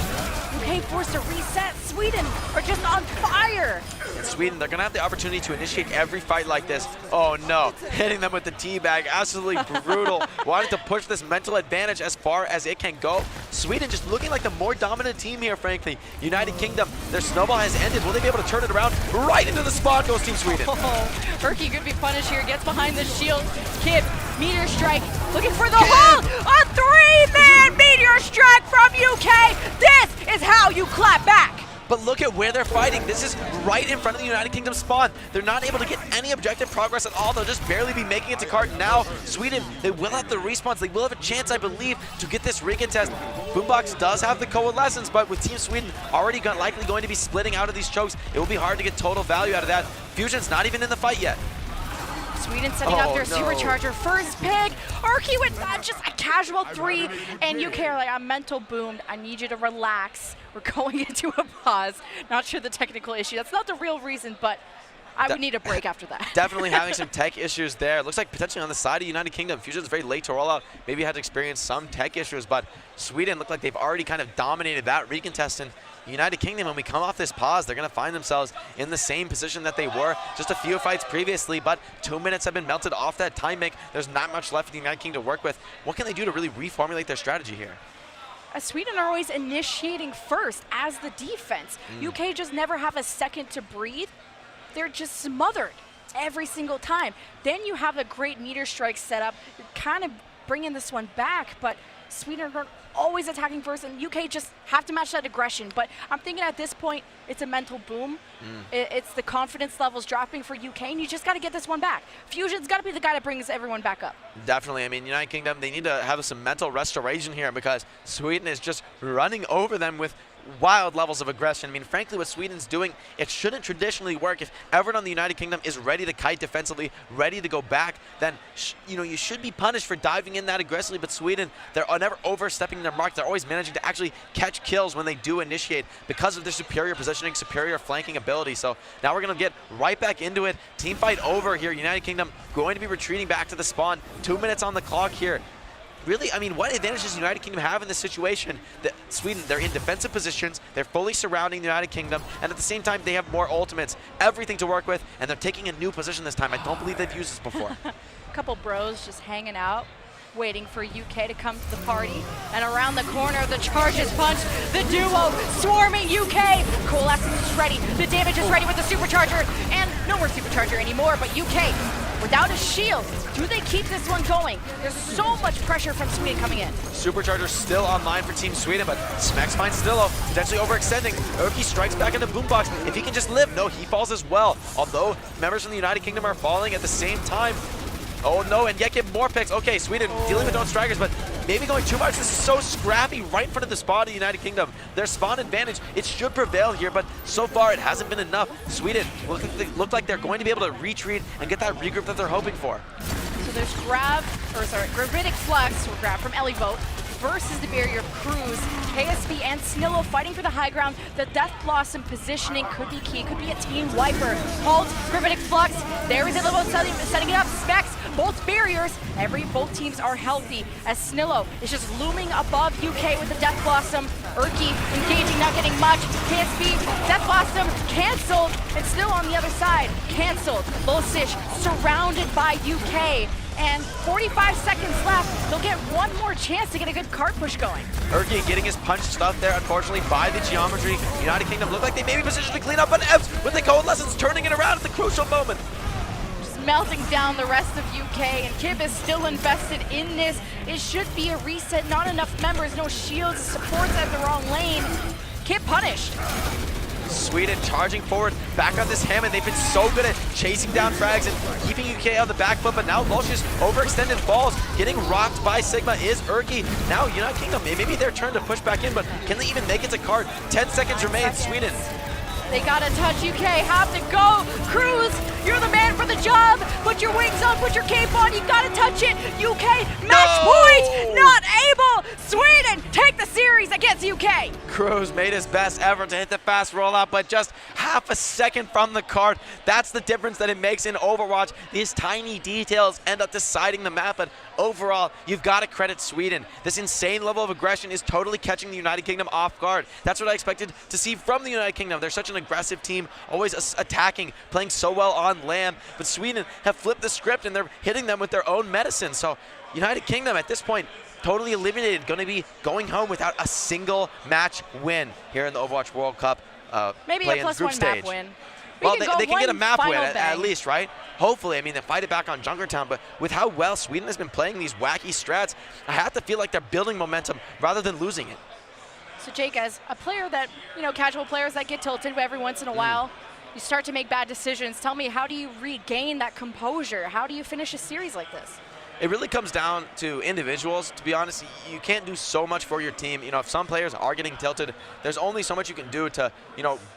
UK forced to reset, Sweden are just on fire. Sweden, they're going to have the opportunity to initiate every fight like this. Oh no, hitting them with the teabag, absolutely brutal. Wanting to push this mental advantage as far as it can go. Sweden just looking like the more dominant team here, frankly. United Kingdom, their snowball has ended. Will they be able to turn it around? Right into the spawn goes Team Sweden. Oh, Urki could be punished here, gets behind the shield. Kid, Meteor Strike, looking for the hold. A 3-man Meteor Strike from UK. This is how you clap back. But look at where they're fighting. This is right in front of the United Kingdom spawn. They're not able to get any objective progress at all. They'll just barely be making it to cart now. Sweden, they will have the respawns. They will have a chance, I believe, to get this recontest. Boombox does have the Coalescence, but with Team Sweden already likely going to be splitting out of these chokes, it will be hard to get total value out of that. Fusion's not even in the fight yet. Sweden setting up their supercharger. First pick. Urki with just a casual 3. And UK are like, I'm mental boomed. I need you to relax. We're going into a pause. Not sure the technical issue. That's not the real reason, but I would need a break after that. Definitely having some tech issues there. Looks like potentially on the side of United Kingdom. Fusion's very late to roll out. Maybe had to experience some tech issues, but Sweden looked like they've already kind of dominated that recontest. And United Kingdom, when we come off this pause, they're going to find themselves in the same position that they were just a few fights previously, but 2 minutes have been melted off that time bank. There's not much left for the United Kingdom to work with. What can they do to really reformulate their strategy here? Sweden are always initiating first as the defense. UK just never have a second to breathe. They're just smothered every single time. Then you have a great meteor strike setup, kind of bringing this one back, but Sweden are always attacking first, and UK just have to match that aggression. But I'm thinking at this point, it's a mental boom. It's the confidence levels dropping for UK, and you just got to get this one back. Fusion's got to be the guy that brings everyone back up. Definitely. I mean, United Kingdom, they need to have some mental restoration here because Sweden is just running over them with wild levels of aggression. I mean, frankly, what Sweden's doing, it shouldn't traditionally work. If everyone on the United Kingdom is ready to kite defensively, ready to go back, then you should be punished for diving in that aggressively. But Sweden, they're never overstepping their mark. They're always managing to actually catch kills when they do initiate because of their superior positioning, superior flanking ability. So now we're going to get right back into it. Team fight over here. United Kingdom going to be retreating back to the spawn. 2 minutes on the clock here. Really, I mean, what advantage does United Kingdom have in this situation? That Sweden, they're in defensive positions, they're fully surrounding the United Kingdom, and at the same time, they have more ultimates, everything to work with, and they're taking a new position this time. I don't believe they've used this before. A couple bros just hanging out, waiting for UK to come to the party. And around the corner, the charges punch, the duo swarming UK. Coalescence is ready, the damage is ready with the supercharger, and no more supercharger anymore, but UK, without a shield, do they keep this one going? There's so much pressure from Sweden coming in. Supercharger still online for Team Sweden, but Smax finds Stillo, potentially overextending. Urki strikes back into Boombox. If he can just live, no, he falls as well. Although members from the United Kingdom are falling at the same time. Oh no, and yet get more picks. Okay, Sweden dealing with their own strikers, but maybe going too much. This is so scrappy right in front of the spawn of the United Kingdom. Their spawn advantage, it should prevail here, but so far it hasn't been enough. Sweden look like they're going to be able to retreat and get that regroup that they're hoping for. So there's Gravitic Flux, or grab from Ellie Vote. versus the barrier Cruz. KSB and Snillo fighting for the high ground. The Death Blossom positioning could be key, could be a team wiper. Halt, Gravitic Flux, there is a little setting it up. Specs, both barriers, both teams are healthy as Snillo is just looming above UK with the Death Blossom. Urki engaging, not getting much. KSB, Death Blossom canceled, and still on the other side, canceled. Losish surrounded by UK. And 45 seconds left. They'll get one more chance to get a good card push going. Urki getting his punch stuffed there, unfortunately, by the geometry. United Kingdom look like they may be positioned to clean up, but Evs with the coalescence turning it around at the crucial moment. Just melting down the rest of UK, and Kib is still invested in this. It should be a reset. Not enough members, no shields, supports at the wrong lane. Kib punished. Sweden charging forward, back on this Hammond. They've been so good at chasing down frags and keeping UK on the back foot, but now Loshish overextended falls, getting rocked by Sigma is Urki. Now United Kingdom, maybe their turn to push back in, but can they even make it to card? 10 seconds remain, Sweden. They gotta touch UK, have to go. Cruz, you're the man for the job. Put your wings on, put your cape on, you gotta touch it. UK, match point, not able. Sweden take the series against UK. Cruz made his best effort to hit the fast rollout, but just half a second from the card. That's the difference that it makes in Overwatch. These tiny details end up deciding the map, but overall, you've got to credit Sweden. This insane level of aggression is totally catching the United Kingdom off guard. That's what I expected to see from the United Kingdom. They're such an aggressive team, always attacking, playing so well on land, but Sweden have flipped the script and they're hitting them with their own medicine. So United Kingdom at this point, totally eliminated, going to be going home without a single match win here in the Overwatch World Cup maybe a +1 map win. Well, they can get a map win at least, right? Hopefully, I mean, they fight it back on Junkertown, but with how well Sweden has been playing these wacky strats, I have to feel like they're building momentum rather than losing it. So Jake, as a player that, casual players that get tilted every once in a while, you start to make bad decisions. Tell me, how do you regain that composure? How do you finish a series like this? It really comes down to individuals. To be honest, you can't do so much for your team. If some players are getting tilted, there's only so much you can do to,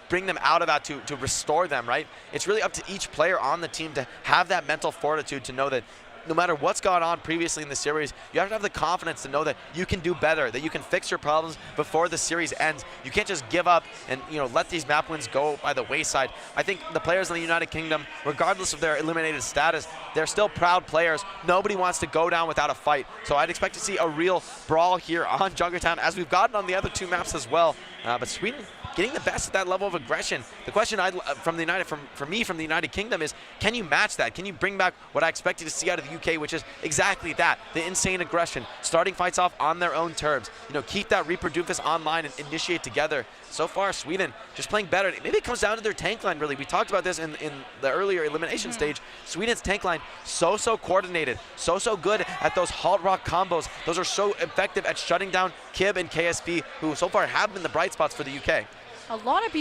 bring them out of that, to restore them, right? It's really up to each player on the team to have that mental fortitude to know that no matter what's gone on previously in the series, you have to have the confidence to know that you can do better, that you can fix your problems before the series ends. You can't just give up and let these map wins go by the wayside. I think the players in the United Kingdom, regardless of their eliminated status, they're still proud players. Nobody wants to go down without a fight. So I'd expect to see a real brawl here on Junkertown, as we've gotten on the other two maps as well. But Sweden getting the best at that level of aggression. The question from the United Kingdom is, can you match that? Can you bring back what I expected to see out of the UK, which is exactly that, the insane aggression, starting fights off on their own terms. Keep that Reproduce online and initiate together. So far, Sweden just playing better. Maybe it comes down to their tank line, really. We talked about this in the earlier elimination stage. Sweden's tank line, so coordinated, so good at those halt rock combos. Those are so effective at shutting down Kib and KSB, who so far have been the bright spots for the UK. A lot of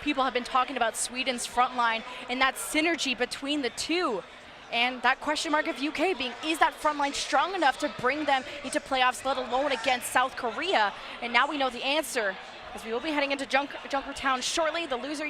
people have been talking about Sweden's front line and that synergy between the two. And that question mark of UK being, is that front line strong enough to bring them into playoffs, let alone against South Korea? And now we know the answer, as we will be heading into Junkertown shortly. The loser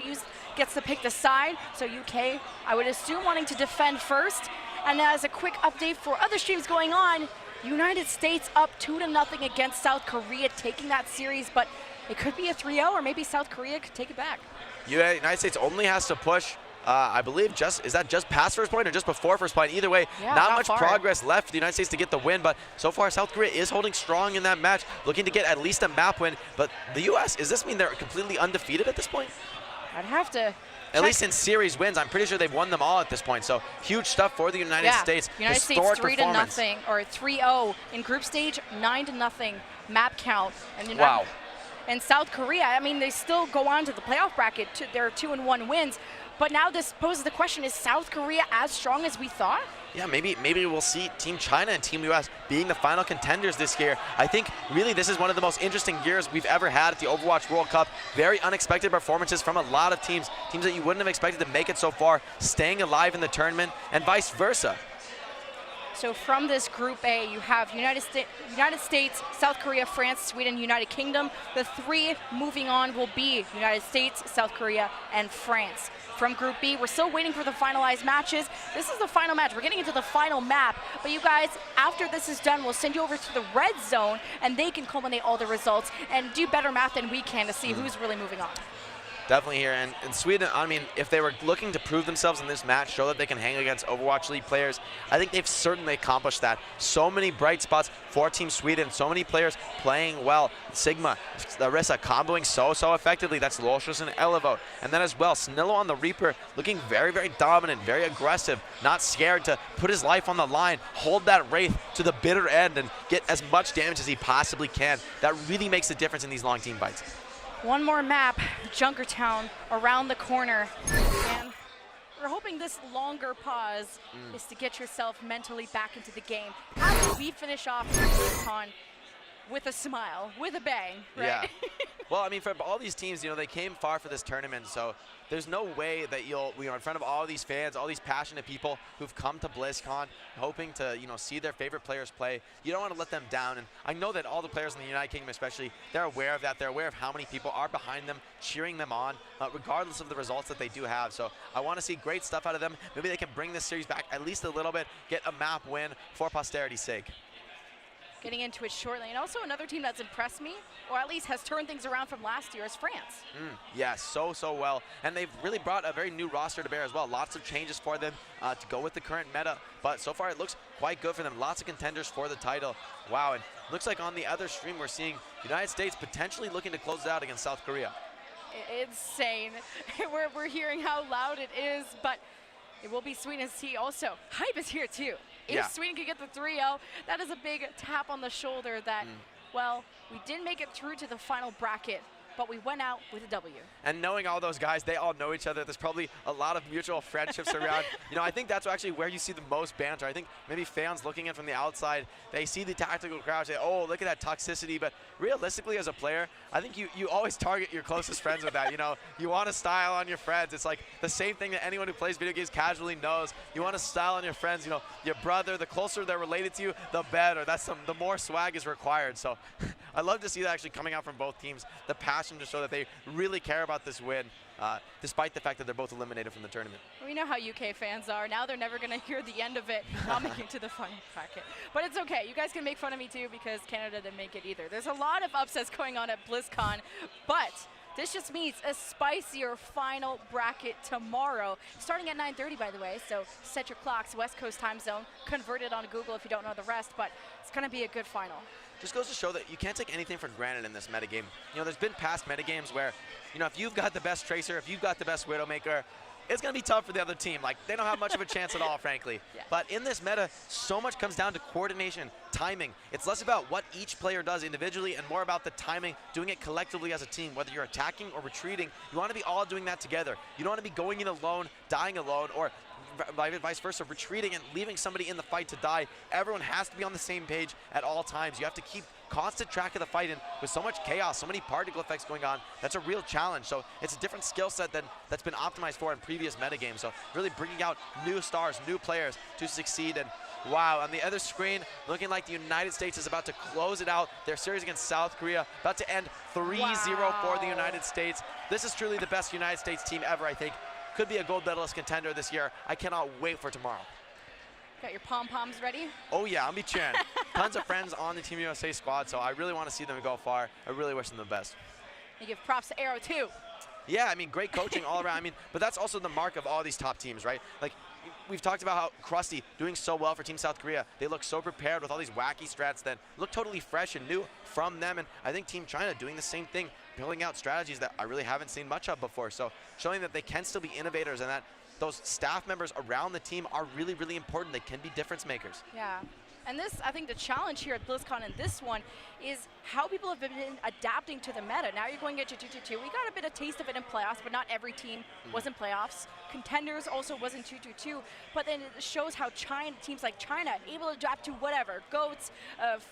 gets to pick the side. So UK, I would assume, wanting to defend first. And as a quick update for other streams going on, United States up 2-0 against South Korea, taking that series, but it could be a 3-0, or maybe South Korea could take it back. United States only has to push, I believe, is that just past first point or just before first point? Either way, yeah, not much progress left for the United States to get the win, but so far South Korea is holding strong in that match, looking to get at least a map win. But the US, does this mean they're completely undefeated at this point? I'd have to At least in series wins, I'm pretty sure they've won them all at this point. So huge stuff for the United States. United States 3-0 or 3-0 in group stage, 9-0 map count. And wow. And South Korea, I mean, they still go on to the playoff bracket. There are 2-1 wins. But now this poses the question, is South Korea as strong as we thought? Yeah, maybe we'll see Team China and Team US being the final contenders this year. I think really this is one of the most interesting years we've ever had at the Overwatch World Cup. Very unexpected performances from a lot of teams that you wouldn't have expected to make it so far, staying alive in the tournament, and vice versa. So from this Group A, you have United States, South Korea, France, Sweden, United Kingdom. The 3 moving on will be United States, South Korea, and France. From Group B, we're still waiting for the finalized matches. This is the final match. We're getting into the final map. But you guys, after this is done, we'll send you over to the red zone, and they can culminate all the results and do better math than we can to see who's really moving on. Definitely here. And Sweden, I mean, if they were looking to prove themselves in this match, show that they can hang against Overwatch League players, I think they've certainly accomplished that. So many bright spots for Team Sweden, so many players playing well. Sigma, Larissa comboing so effectively. That's Locious and Elevo. And then as well, Snillo on the Reaper looking very dominant, very aggressive, not scared to put his life on the line, hold that Wraith to the bitter end and get as much damage as he possibly can. That really makes a difference in these long team fights. One more map, Junkertown, around the corner. And we're hoping this longer pause is to get yourself mentally back into the game. How do we finish off BlizzCon with a smile, with a bang, right? Yeah. Well, I mean, for all these teams, you know, they came far for this tournament, so there's no way that you'll, in front of all these fans, all these passionate people who've come to BlizzCon, hoping to, see their favorite players play. You don't want to let them down, and I know that all the players in the United Kingdom especially, they're aware of that. They're aware of how many people are behind them, cheering them on, regardless of the results that they do have. So I want to see great stuff out of them. Maybe they can bring this series back at least a little bit, get a map win for posterity's sake. Getting into it shortly. And also another team that's impressed me, or at least has turned things around from last year, is France. Yes, so well. And they've really brought a very new roster to bear as well. Lots of changes for them to go with the current meta. But so far it looks quite good for them. Lots of contenders for the title. Wow, and looks like on the other stream we're seeing United States potentially looking to close it out against South Korea. Insane. We're hearing how loud it is, but it will be Sweden's T also. Hype is here too. If Sweden could get the 3-0, that is a big tap on the shoulder that, well, we didn't make it through to the final bracket, but we went out with a W. And knowing all those guys, they all know each other. There's probably a lot of mutual friendships around. I think that's actually where you see the most banter. I think maybe fans looking in from the outside, they see the tactical crowd, say, oh, look at that toxicity. But realistically, as a player, I think you always target your closest friends with that. You want to style on your friends. It's like the same thing that anyone who plays video games casually knows. You want to style on your friends. Your brother, the closer they're related to you, the better. The more swag is required. So I love to see that actually coming out from both teams. The passion to show that they really care about this win, despite the fact that they're both eliminated from the tournament. We know how UK fans are. Now they're never going to hear the end of it, not making it to the final bracket. But it's okay. You guys can make fun of me too because Canada didn't make it either. There's a lot of upsets going on at BlizzCon, but this just means a spicier final bracket tomorrow, starting at 9:30, by the way. So set your clocks, West Coast time zone. Convert it on Google if you don't know the rest, but it's going to be a good final. Just goes to show that you can't take anything for granted in this metagame. There's been past metagames where, if you've got the best Tracer, if you've got the best Widowmaker, it's going to be tough for the other team. Like, they don't have much of a chance at all, frankly. Yeah. But in this meta, so much comes down to coordination, timing. It's less about what each player does individually and more about the timing, doing it collectively as a team. Whether you're attacking or retreating, you want to be all doing that together. You don't want to be going in alone, dying alone, or vice versa, retreating and leaving somebody in the fight to die. Everyone has to be on the same page at all times. You have to keep constant track of the fight, and with so much chaos, so many particle effects going on, that's a real challenge. So it's a different skill set that's been optimized for in previous metagames. So really bringing out new stars, new players to succeed. And wow, on the other screen, looking like the United States is about to close it out. Their series against South Korea, about to end 3-0 for the United States. This is truly the best United States team ever, I think. Could be a gold medalist contender this year. I cannot wait for tomorrow. Got your pom-poms ready? Oh yeah, I'll be cheering. Tons of friends on the Team USA squad, so I really want to see them go far. I really wish them the best. You give props to Arrow too. Yeah, I mean, great coaching all around. But that's also the mark of all these top teams, right? Like, we've talked about how Krusty doing so well for Team South Korea. They look so prepared with all these wacky strats that look totally fresh and new from them. And I think Team China doing the same thing, building out strategies that I really haven't seen much of before. So showing that they can still be innovators and that those staff members around the team are really, really important. They can be difference makers. Yeah. And this, I think the challenge here at BlizzCon in this one is how people have been adapting to the meta. Now you're going into 2-2-2. We got a bit of taste of it in playoffs, but not every team was in playoffs. Contenders also was in 2-2-2, but then it shows how teams like China able to adapt to whatever, GOATs,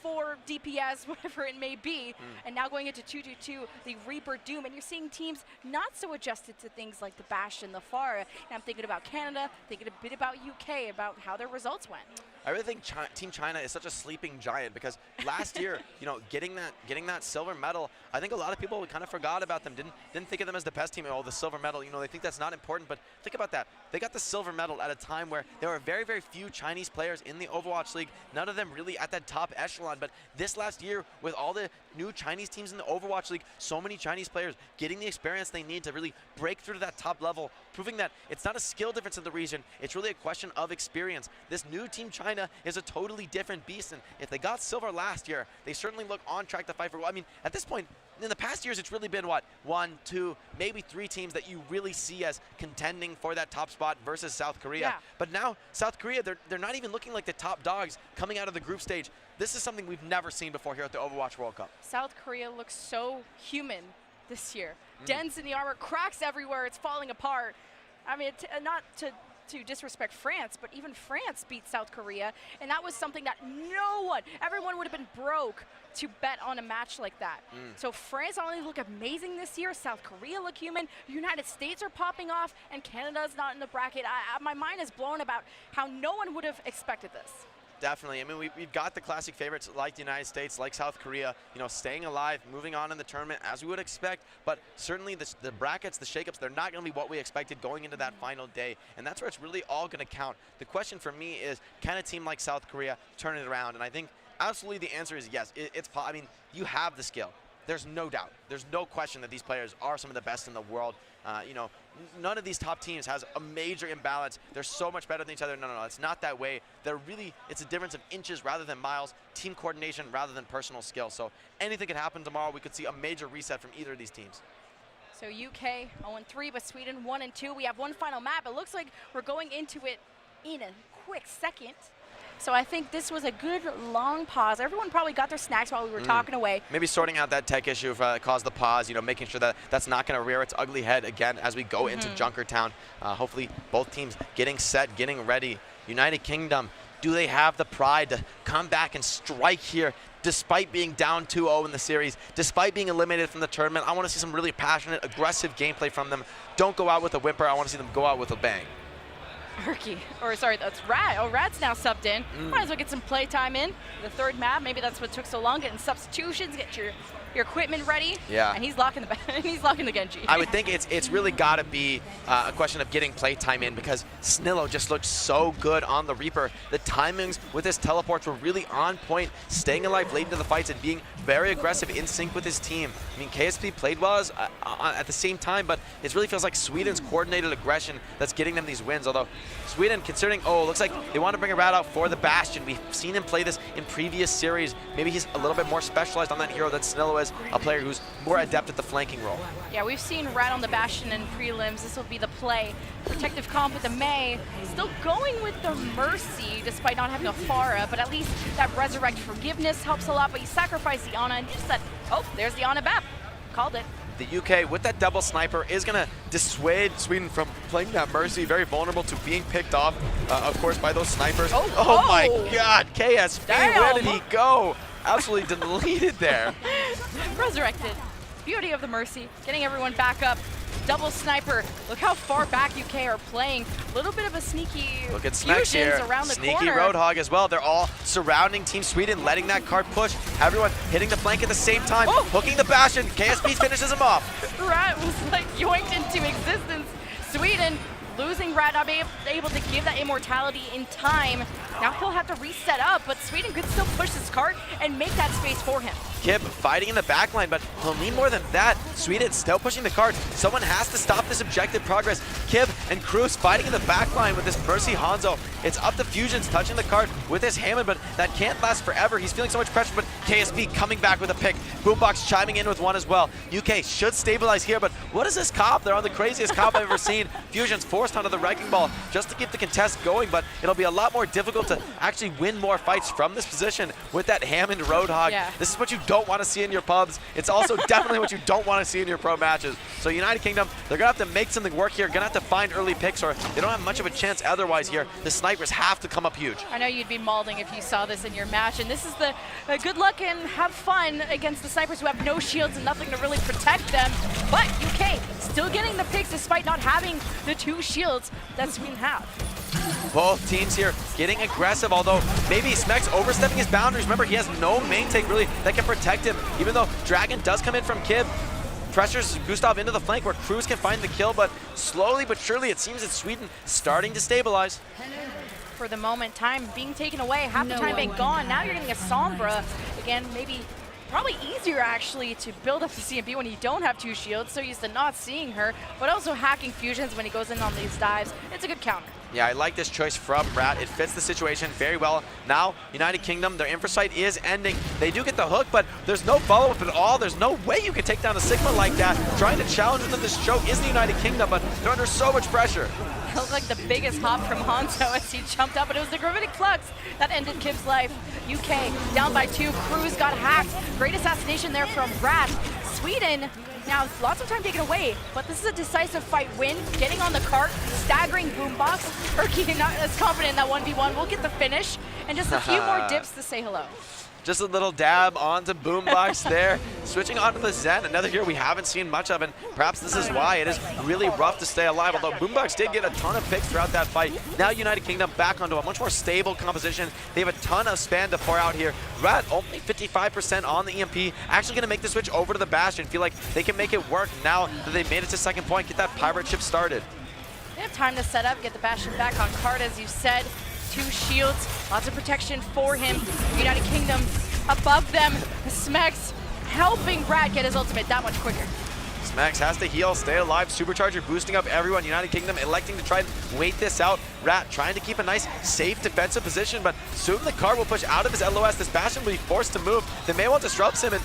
4 DPS, whatever it may be, and now going into 2-2-2, the Reaper Doom, and you're seeing teams not so adjusted to things like the Bastion, the Pharah, and I'm thinking about Canada, thinking a bit about UK, about how their results went. I really think Team China is such a sleeping giant because last year, getting that silver medal, I think a lot of people kind of forgot about them. Didn't think of them as the best team. Oh, the silver medal, they think that's not important. But think about that. They got the silver medal at a time where there were very, very few Chinese players in the Overwatch League. None of them really at that top echelon. But this last year, with all the new Chinese teams in the Overwatch League, so many Chinese players getting the experience they need to really break through to that top level, proving that it's not a skill difference in the region. It's really a question of experience. This new Team China is a totally different beast, and if they got silver last year, they certainly look on track to fight for. I mean, at this point, in the past years, it's really been what, 1, 2, maybe 3 teams that you really see as contending for that top spot versus South Korea. Yeah. But now South Korea, they're not even looking like the top dogs coming out of the group stage. This is something we've never seen before here at the Overwatch World Cup. South Korea looks so human this year. Dents in the armor, cracks everywhere, it's falling apart. I mean, not to disrespect France, but even France beat South Korea, and that was something that everyone would have been broke to bet on a match like that. So France not only look amazing this year, South Korea look human, United States are popping off, and Canada's not in the bracket. My mind is blown about how no one would have expected this. Definitely. I mean, we've got the classic favorites like the United States, like South Korea, staying alive, moving on in the tournament as we would expect. But certainly the brackets, the shakeups, they're not going to be what we expected going into that final day. And that's where it's really all going to count. The question for me is, can a team like South Korea turn it around? And I think absolutely the answer is yes. I mean, you have the skill. There's no doubt. There's no question that these players are some of the best in the world. None of these top teams has a major imbalance. They're so much better than each other. No, it's not that way. It's a difference of inches rather than miles, team coordination rather than personal skill. So anything could happen tomorrow. We could see a major reset from either of these teams. So UK 0-3, but Sweden 1-2. We have one final map. It looks like we're going into it in a quick second. So I think this was a good long pause. Everyone probably got their snacks while we were talking away. Maybe sorting out that tech issue that caused the pause, making sure that that's not going to rear its ugly head again as we go into Junkertown. Hopefully both teams getting set, getting ready. United Kingdom, do they have the pride to come back and strike here despite being down 2-0 in the series, despite being eliminated from the tournament? I want to see some really passionate, aggressive gameplay from them. Don't go out with a whimper. I want to see them go out with a bang. That's Rad. Oh, Rad's now subbed in. Might as well get some playtime in the third map. Maybe that's what took so long, getting substitutions, get your equipment ready. Yeah. And he's locking the Genji. I would think it's really got to be a question of getting playtime in because Snillo just looked so good on the Reaper. The timings with his teleports were really on point, staying alive late into the fights and being very aggressive in sync with his team. I mean, KSP played well at the same time, but it really feels like Sweden's coordinated aggression that's getting them these wins. Although Sweden, considering, looks like they want to bring a Rat out for the Bastion. We've seen him play this in previous series. Maybe he's a little bit more specialized on that hero than Snillo is, a player who's more adept at the flanking role. Yeah, we've seen Rat on the Bastion in prelims. This will be the play. Protective comp with the Mei. Still going with the Mercy despite not having a Pharah, but at least that Resurrect Forgiveness helps a lot, but he sacrificed the Ana and just said, there's the Ana Bap. Called it. The UK, with that double sniper, is going to dissuade Sweden from playing that Mercy. Very vulnerable to being picked off, of course, by those snipers. Oh my God, KSP, where did he go? Absolutely deleted there. Resurrected. Beauty of the Mercy, getting everyone back up. Double sniper. Look how far back UK are playing. A little bit of a sneaky Look at Snacks here. Around the Sneaky corner. Roadhog as well. They're all surrounding Team Sweden, letting that card push. Everyone hitting the flank at the same time, hooking the Bastion. KSP finishes him off. Rat was like yoinked into existence. Sweden losing Rat, not being able to give that immortality in time. Now he'll have to reset up, but Sweden could still push this cart and make that space for him. Kib fighting in the backline, but he'll need more than that. Sweden still pushing the cart. Someone has to stop this objective progress. Kib and Cruz fighting in the back line with this Mercy Hanzo. It's up to Fusions touching the card with his Hammond, but that can't last forever. He's feeling so much pressure, but KSP coming back with a pick. Boombox chiming in with one as well. UK should stabilize here, but what is this cop? They're on the craziest cop I've ever seen. Fusions forced onto the Wrecking Ball just to keep the contest going, but it'll be a lot more difficult to actually win more fights from this position with that Hammond Roadhog. Yeah. This is what you don't want to see in your pubs. It's also definitely what you don't want to see in your pro matches. So United Kingdom, they're going to have to make something work here. Going to have to find early picks, or they don't have much of a chance otherwise here. The snipers have to come up huge. I know you'd be mauling if you saw this in your match, and this is the good luck and have fun against the snipers who have no shields and nothing to really protect them. But UK still getting the picks despite not having the 2 shields that Sweden have. Both teams here getting aggressive, although maybe Smex overstepping his boundaries. Remember, he has no main take really that can protect him, even though Dragon does come in from Kib. Pressures Gustav into the flank where Cruz can find the kill, but slowly but surely it seems that Sweden starting to stabilize. For the moment, time being taken away, half the time being gone. Now you're getting a Sombra. Again, maybe probably easier actually to build up the CMB when you don't have 2 shields, so used to not seeing her, but also hacking Fusions when he goes in on these dives. It's a good counter. Yeah, I like this choice from Rat. It fits the situation very well. Now, United Kingdom, their Infrasight is ending. They do get the hook, but there's no follow-up at all. There's no way you can take down a Sigma like that. Trying to challenge within this choke is the United Kingdom, but they're under so much pressure. It looked like the biggest hop from Hanzo as he jumped up, but it was the Gravitic Flux that ended Kib's life. UK down by 2. Cruz got hacked. Great assassination there from Rat. Sweden, now lots of time taken away, but this is a decisive fight win. Getting on the cart, staggering Boombox. Urki not as confident in that 1v1. We'll get the finish, and just a few more dips to say hello. Just a little dab onto Boombox there. Switching onto the Zen, another hero we haven't seen much of, and perhaps this is why it is really rough to stay alive, although Boombox did get a ton of picks throughout that fight. Now United Kingdom back onto a much more stable composition. They have a ton of span to pour out here. Rat only 55% on the EMP, actually going to make the switch over to the Bastion. Feel like they can make it work now that they made it to second point, get that pirate ship started. They have time to set up, get the Bastion back on card, as you said. 2 shields, lots of protection for him. United Kingdom above them. Smex helping Brad get his ultimate that much quicker. Smex has to heal, stay alive, Supercharger boosting up everyone. United Kingdom electing to try and wait this out. Rat trying to keep a nice, safe defensive position, but soon the card will push out of his LOS. This Bastion will be forced to move. The Maywill disrupts him, and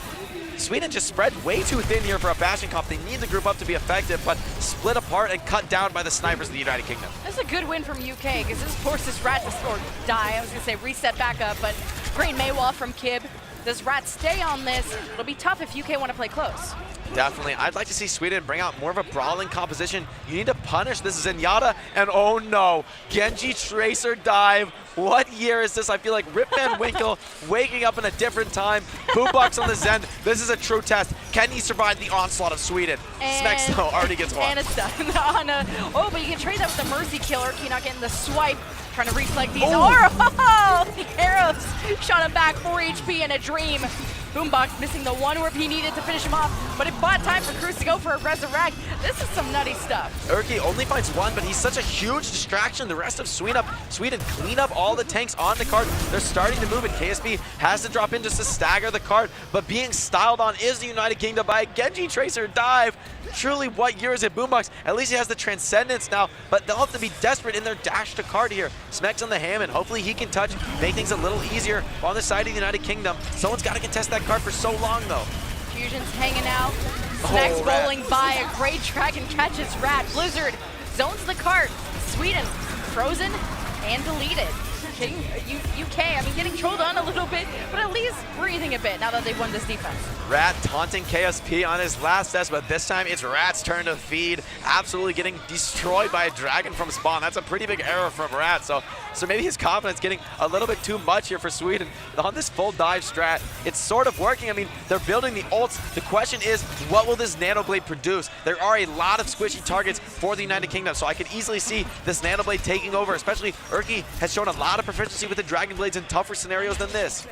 Sweden just spread way too thin here for a Bastion comp. They need the group up to be effective, but split apart and cut down by the snipers of the United Kingdom. This is a good win from UK, because this forces Rat to die. I was going to say reset back up, but great Maywill from Kib. Does Rat stay on this? It'll be tough if UK want to play close. Definitely. I'd like to see Sweden bring out more of a brawling composition. You need to punish this Zenyatta, and oh no, Genji Tracer dive. What year is this? I feel like Rip Van Winkle waking up in a different time. Boombox on the Zen. This is a true test. Can he survive the onslaught of Sweden? Smex though already gets one. And it's done. Oh, but you can trade that with the Mercy kill. Urki not getting the swipe. Trying to reflect these. Oh, the arrows shot him back 4 HP and a dream. Boombox missing the 1 warp he needed to finish him off, but it bought time for Cruz to go for a resurrect. This is some nutty stuff. Urki only finds 1, but he's such a huge distraction. The rest of Sweden clean up all the tanks on the card. They're starting to move it. KSP has to drop in just to stagger the card, but being styled on is the United Kingdom by a Genji Tracer dive. Truly, what year is it, Boombox? At least he has the Transcendence now, but they'll have to be desperate in their dash to card here. Smex on the Hammond. Hopefully he can touch, make things a little easier on the side of the United Kingdom. Someone's got to contest that card for so long, though. Fusion's hanging out. Smex rolling by. A great dragon catches Rat. Blizzard zones the cart. Sweden frozen and deleted. UK, I mean, getting trolled on a little bit, but at least breathing a bit now that they've won this defense. Rat taunting KSP on his last test, but this time it's Rat's turn to feed. Absolutely getting destroyed by a dragon from spawn. That's a pretty big error from Rat, so maybe his confidence getting a little bit too much here for Sweden. On this full dive strat, it's sort of working. I mean, they're building the ults. The question is, what will this Nanoblade produce? There are a lot of squishy targets for the United Kingdom, so I could easily see this Nanoblade taking over, especially Urki has shown a lot of proficiency with the Dragon Blades in tougher scenarios than this.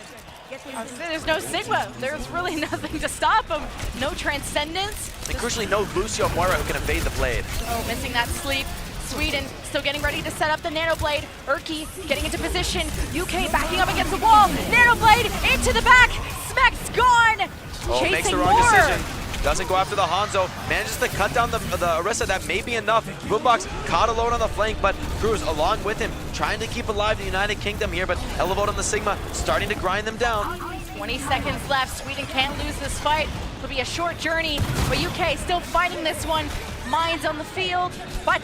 There's no Sigma. There's really nothing to stop him. No Transcendence. And crucially, no Lucio Moira who can evade the blade. Oh, missing that sleep. Sweden still getting ready to set up the Nanoblade. Urki getting into position. UK backing up against the wall. Nanoblade into the back. Smex gone. Oh, Chasing makes the wrong more. decision. doesn't go after the Hanzo, manages to cut down the Orisa. That may be enough. Boombox caught alone on the flank, but Cruz along with him, trying to keep alive the United Kingdom here, but Elevote on the Sigma starting to grind them down. 20 seconds left. Sweden can't lose this fight. It'll be a short journey, but UK still fighting this one. Mines on the field, but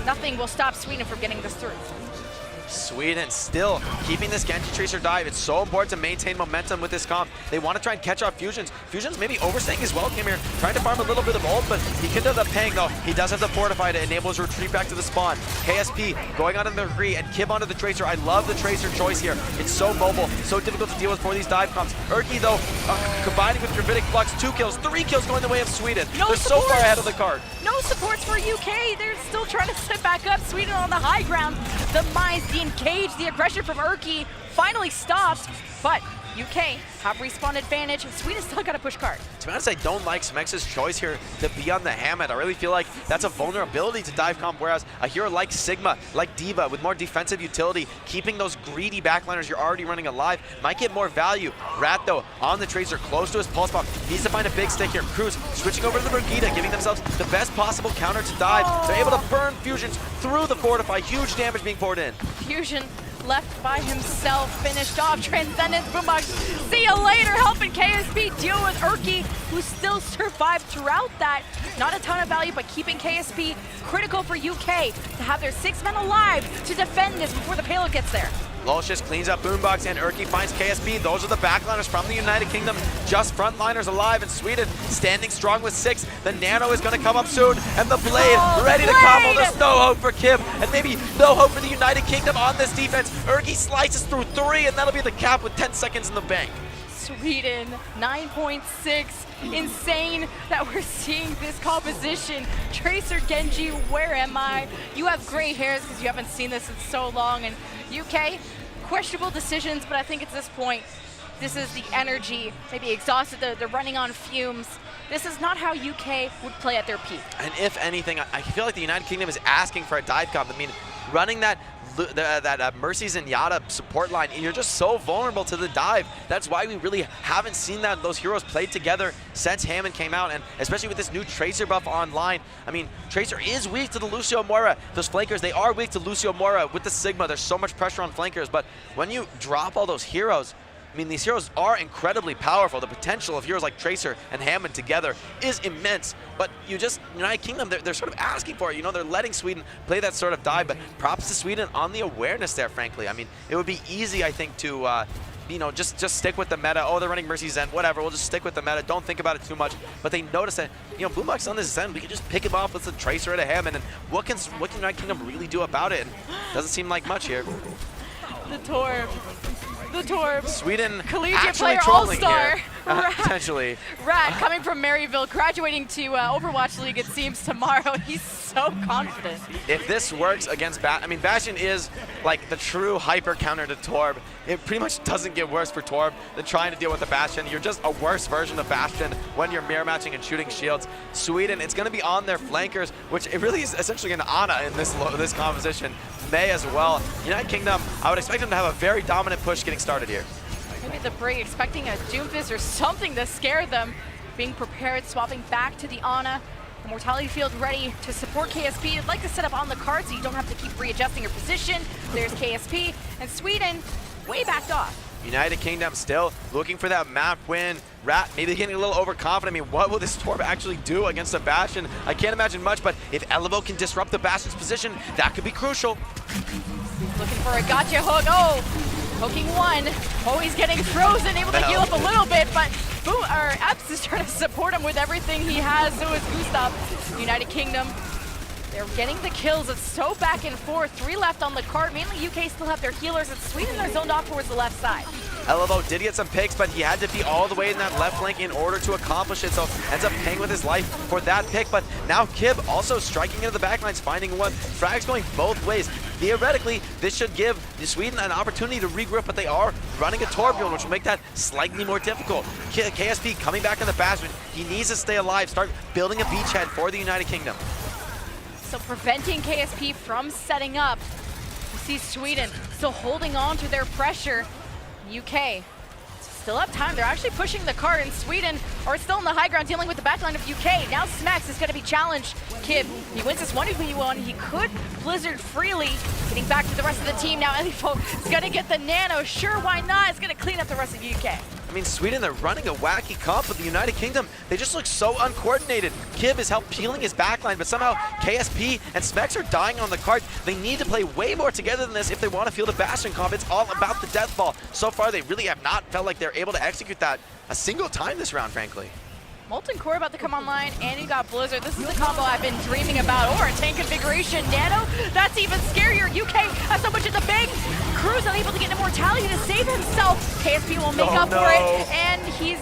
nothing will stop Sweden from getting this through. Sweden still keeping this Genji Tracer dive. It's so important to maintain momentum with this comp. They want to try and catch off Fusions. Fusions maybe overstaying his welcome here, trying to farm a little bit of ult, but he can do the ping though. He does have the Fortify to enable his retreat back to the spawn. KSP going on in the Kree and Kib onto the Tracer. I love the Tracer choice here. It's so mobile, so difficult to deal with for these dive comps. Urki though, combining with Gravitic Flux, 2 kills, 3 kills going the way of Sweden. They're so far ahead of the card. No supports for UK. They're still trying to sit back up. Sweden on the high ground. The mines, the engage, the aggression from Urki finally stopped, but UK have respawn advantage. Sweden still got to push card. To be honest, I don't like Smex's choice here to be on the Hammett. I really feel like that's a vulnerability to dive comp, whereas a hero like Sigma, like D.Va, with more defensive utility, keeping those greedy backliners you're already running alive, might get more value. Rat, though, on the Tracer, close to his pulse bomb, needs to find a big stick here. Cruz switching over to the Brigida, giving themselves the best possible counter to dive. They're able to burn Fusions through the Fortify. Huge damage being poured in. Fusion left by himself, finished off. Transcendence, Boombox, see you later, helping KSP deal with Urki, who still survived throughout that. Not a ton of value, but keeping KSP critical for UK to have their 6 men alive to defend this before the payload gets there. Lolshis cleans up Boombox and Urki finds KSP. Those are the backliners from the United Kingdom. Just frontliners alive in Sweden, standing strong with 6. The Nano is going to come up soon, and the Blade ready to combo. There's no hope for Kib, and maybe no hope for the United Kingdom on this defense. Urki slices through 3, and that'll be the cap with 10 seconds in the bank. Sweden, 9.6. Insane that we're seeing this composition. Tracer, Genji, where am I? You have gray hairs because you haven't seen this in so long. And UK, questionable decisions, but I think at this point, this is the energy. Maybe exhausted, they're running on fumes. This is not how UK would play at their peak. And if anything, I feel like the United Kingdom is asking for a dive comp. I mean, running that Mercy's and Yada support line, and you're just so vulnerable to the dive. That's why we really haven't seen those heroes played together since Hammond came out, and especially with this new Tracer buff online. I mean, Tracer is weak to the Lucio Moira. Those flankers, they are weak to Lucio Moira. With the Sigma, there's so much pressure on flankers, but when you drop all those heroes, I mean, these heroes are incredibly powerful. The potential of heroes like Tracer and Hammond together is immense, but United Kingdom, they're sort of asking for it. You know, they're letting Sweden play that sort of dive, but props to Sweden on the awareness there, frankly. I mean, it would be easy, I think, to just stick with the meta. Oh, they're running Mercy Zen, whatever. We'll just stick with the meta. Don't think about it too much. But they notice that, Boombox on this Zen, we can just pick him off with the Tracer at a Hammond. And what can United Kingdom really do about it? And doesn't seem like much here. The Torb. Sweden collegiate player all-star. Potentially. Rat coming from Maryville, graduating to Overwatch League, it seems, tomorrow. He's so confident. If this works against Bastion is like the true hyper counter to Torb. It pretty much doesn't get worse for Torb than trying to deal with the Bastion. You're just a worse version of Bastion when you're mirror matching and shooting shields. Sweden, it's going to be on their flankers, which it really is essentially an Ana in this composition. May as well. United Kingdom, I would expect them to have a very dominant push getting started here. Maybe the Bray expecting a Doomfist or something to scare them. Being prepared, swapping back to the Ana. The Mortality Field ready to support KSP. I'd like to set up on the card so you don't have to keep readjusting your position. There's KSP, and Sweden way backed off. United Kingdom still looking for that map win. Rat maybe getting a little overconfident. I mean, what will this Torb actually do against a Bastion? I can't imagine much, but if Elevo can disrupt the Bastion's position, that could be crucial. Looking for a gotcha hook. Oh, poking one. Oh, he's getting frozen, able to heal up a little bit, but Epps is trying to support him with everything he has. So is Gustav. United Kingdom, they're getting the kills. It's so back and forth. 3 left on the card. Mainly UK still have their healers, and Sweden are zoned off towards the left side. Elevo did get some picks, but he had to be all the way in that left flank in order to accomplish it, so ends up paying with his life for that pick. But now Kib also striking into the backlines, finding one. Frags going both ways. Theoretically, this should give Sweden an opportunity to regroup, but they are running a Torbjorn, which will make that slightly more difficult. KSP coming back in the Bastion. He needs to stay alive, start building a beachhead for the United Kingdom. So preventing KSP from setting up. You see Sweden still holding on to their pressure. UK still have time. They're actually pushing the cart, and Sweden are still in the high ground dealing with the backline of UK. Now Smacks is going to be challenged. Kib, he wins this 1v1. He could Blizzard freely. Getting back to the rest of the team now. Elifo is going to get the nano. Sure, why not? It's going to clean up the rest of UK. I mean, Sweden, they're running a wacky comp with the United Kingdom. They just look so uncoordinated. Kib is helped peeling his backline, but somehow KSP and Smex are dying on the cart. They need to play way more together than this if they want to feel the Bastion comp. It's all about the death ball. So far, they really have not felt like they're able to execute that a single time this round, frankly. Molten Core about to come online, and you got Blizzard. This is the combo I've been dreaming about. Or a tank configuration. Nano, that's even scarier. UK has so much in the bank. Cruz unable to get immortality to save himself. KSP will make up for it, and he's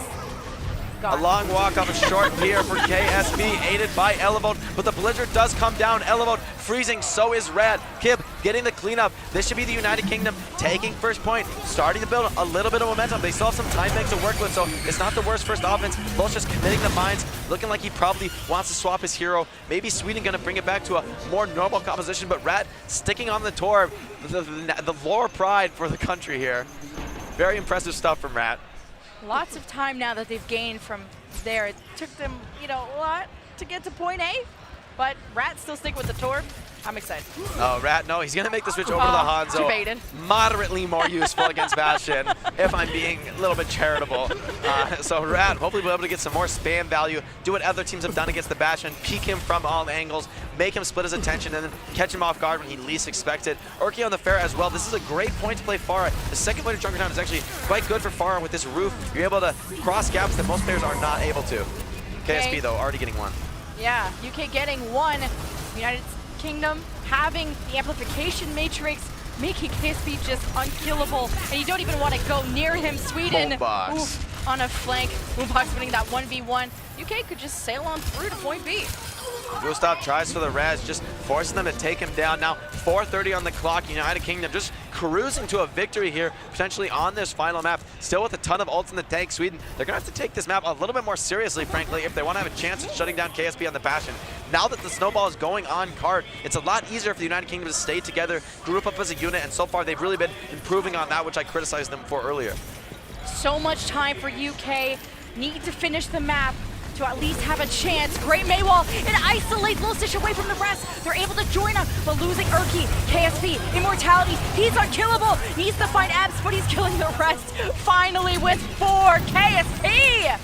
gone. A long walk off a short pier for KSP, aided by Elevote, but the Blizzard does come down. Elevote freezing, so is Rad. Kib getting the cleanup. This should be the United Kingdom taking first point, starting to build a little bit of momentum. They still have some time bank to work with, so it's not the worst first offense. Los just committing the mines, looking like he probably wants to swap his hero. Maybe Sweden gonna bring it back to a more normal composition, but Rad sticking on the Torb, the lore pride for the country here. Very impressive stuff from Rat. Lots of time now that they've gained from there. It took them, you know, a lot to get to point A, but Rat still stick with the Torb. I'm excited. Oh, Rat, no, he's going to make the switch over to the Hanzo. Debated. Moderately more useful against Bastion, if I'm being a little bit charitable. So Rat, hopefully we'll be able to get some more spam value, do what other teams have done against the Bastion, peek him from all angles, make him split his attention, and then catch him off guard when he least expected. Urki on the fair as well. This is a great point to play Pharah. The second point of Junkertown is actually quite good for Pharah with this roof. You're able to cross gaps that most players are not able to. KSP, though, already getting one. Yeah, UK getting one. United Kingdom having the amplification matrix, making KSP just unkillable, and you don't even want to go near him. Sweden oof, on a flank. Boombox winning that 1v1. UK could just sail on through to point B. Gustav tries for the res, just forcing them to take him down. Now 4:30 on the clock. United Kingdom just cruising to a victory here, potentially on this final map. Still with a ton of ults in the tank. Sweden, they're going to have to take this map a little bit more seriously, frankly, if they want to have a chance at shutting down KSP on the Bastion. Now that the snowball is going on cart, it's a lot easier for the United Kingdom to stay together, group up as a unit, and so far they've really been improving on that, which I criticized them for earlier. So much time for UK. Need to finish the map to at least have a chance. Great Maywall, it isolates Lulsish away from the rest. They're able to join him, but losing Urki, KSP, Immortality, he's unkillable. Needs to find Abs, but he's killing the rest. Finally with 4, KSP!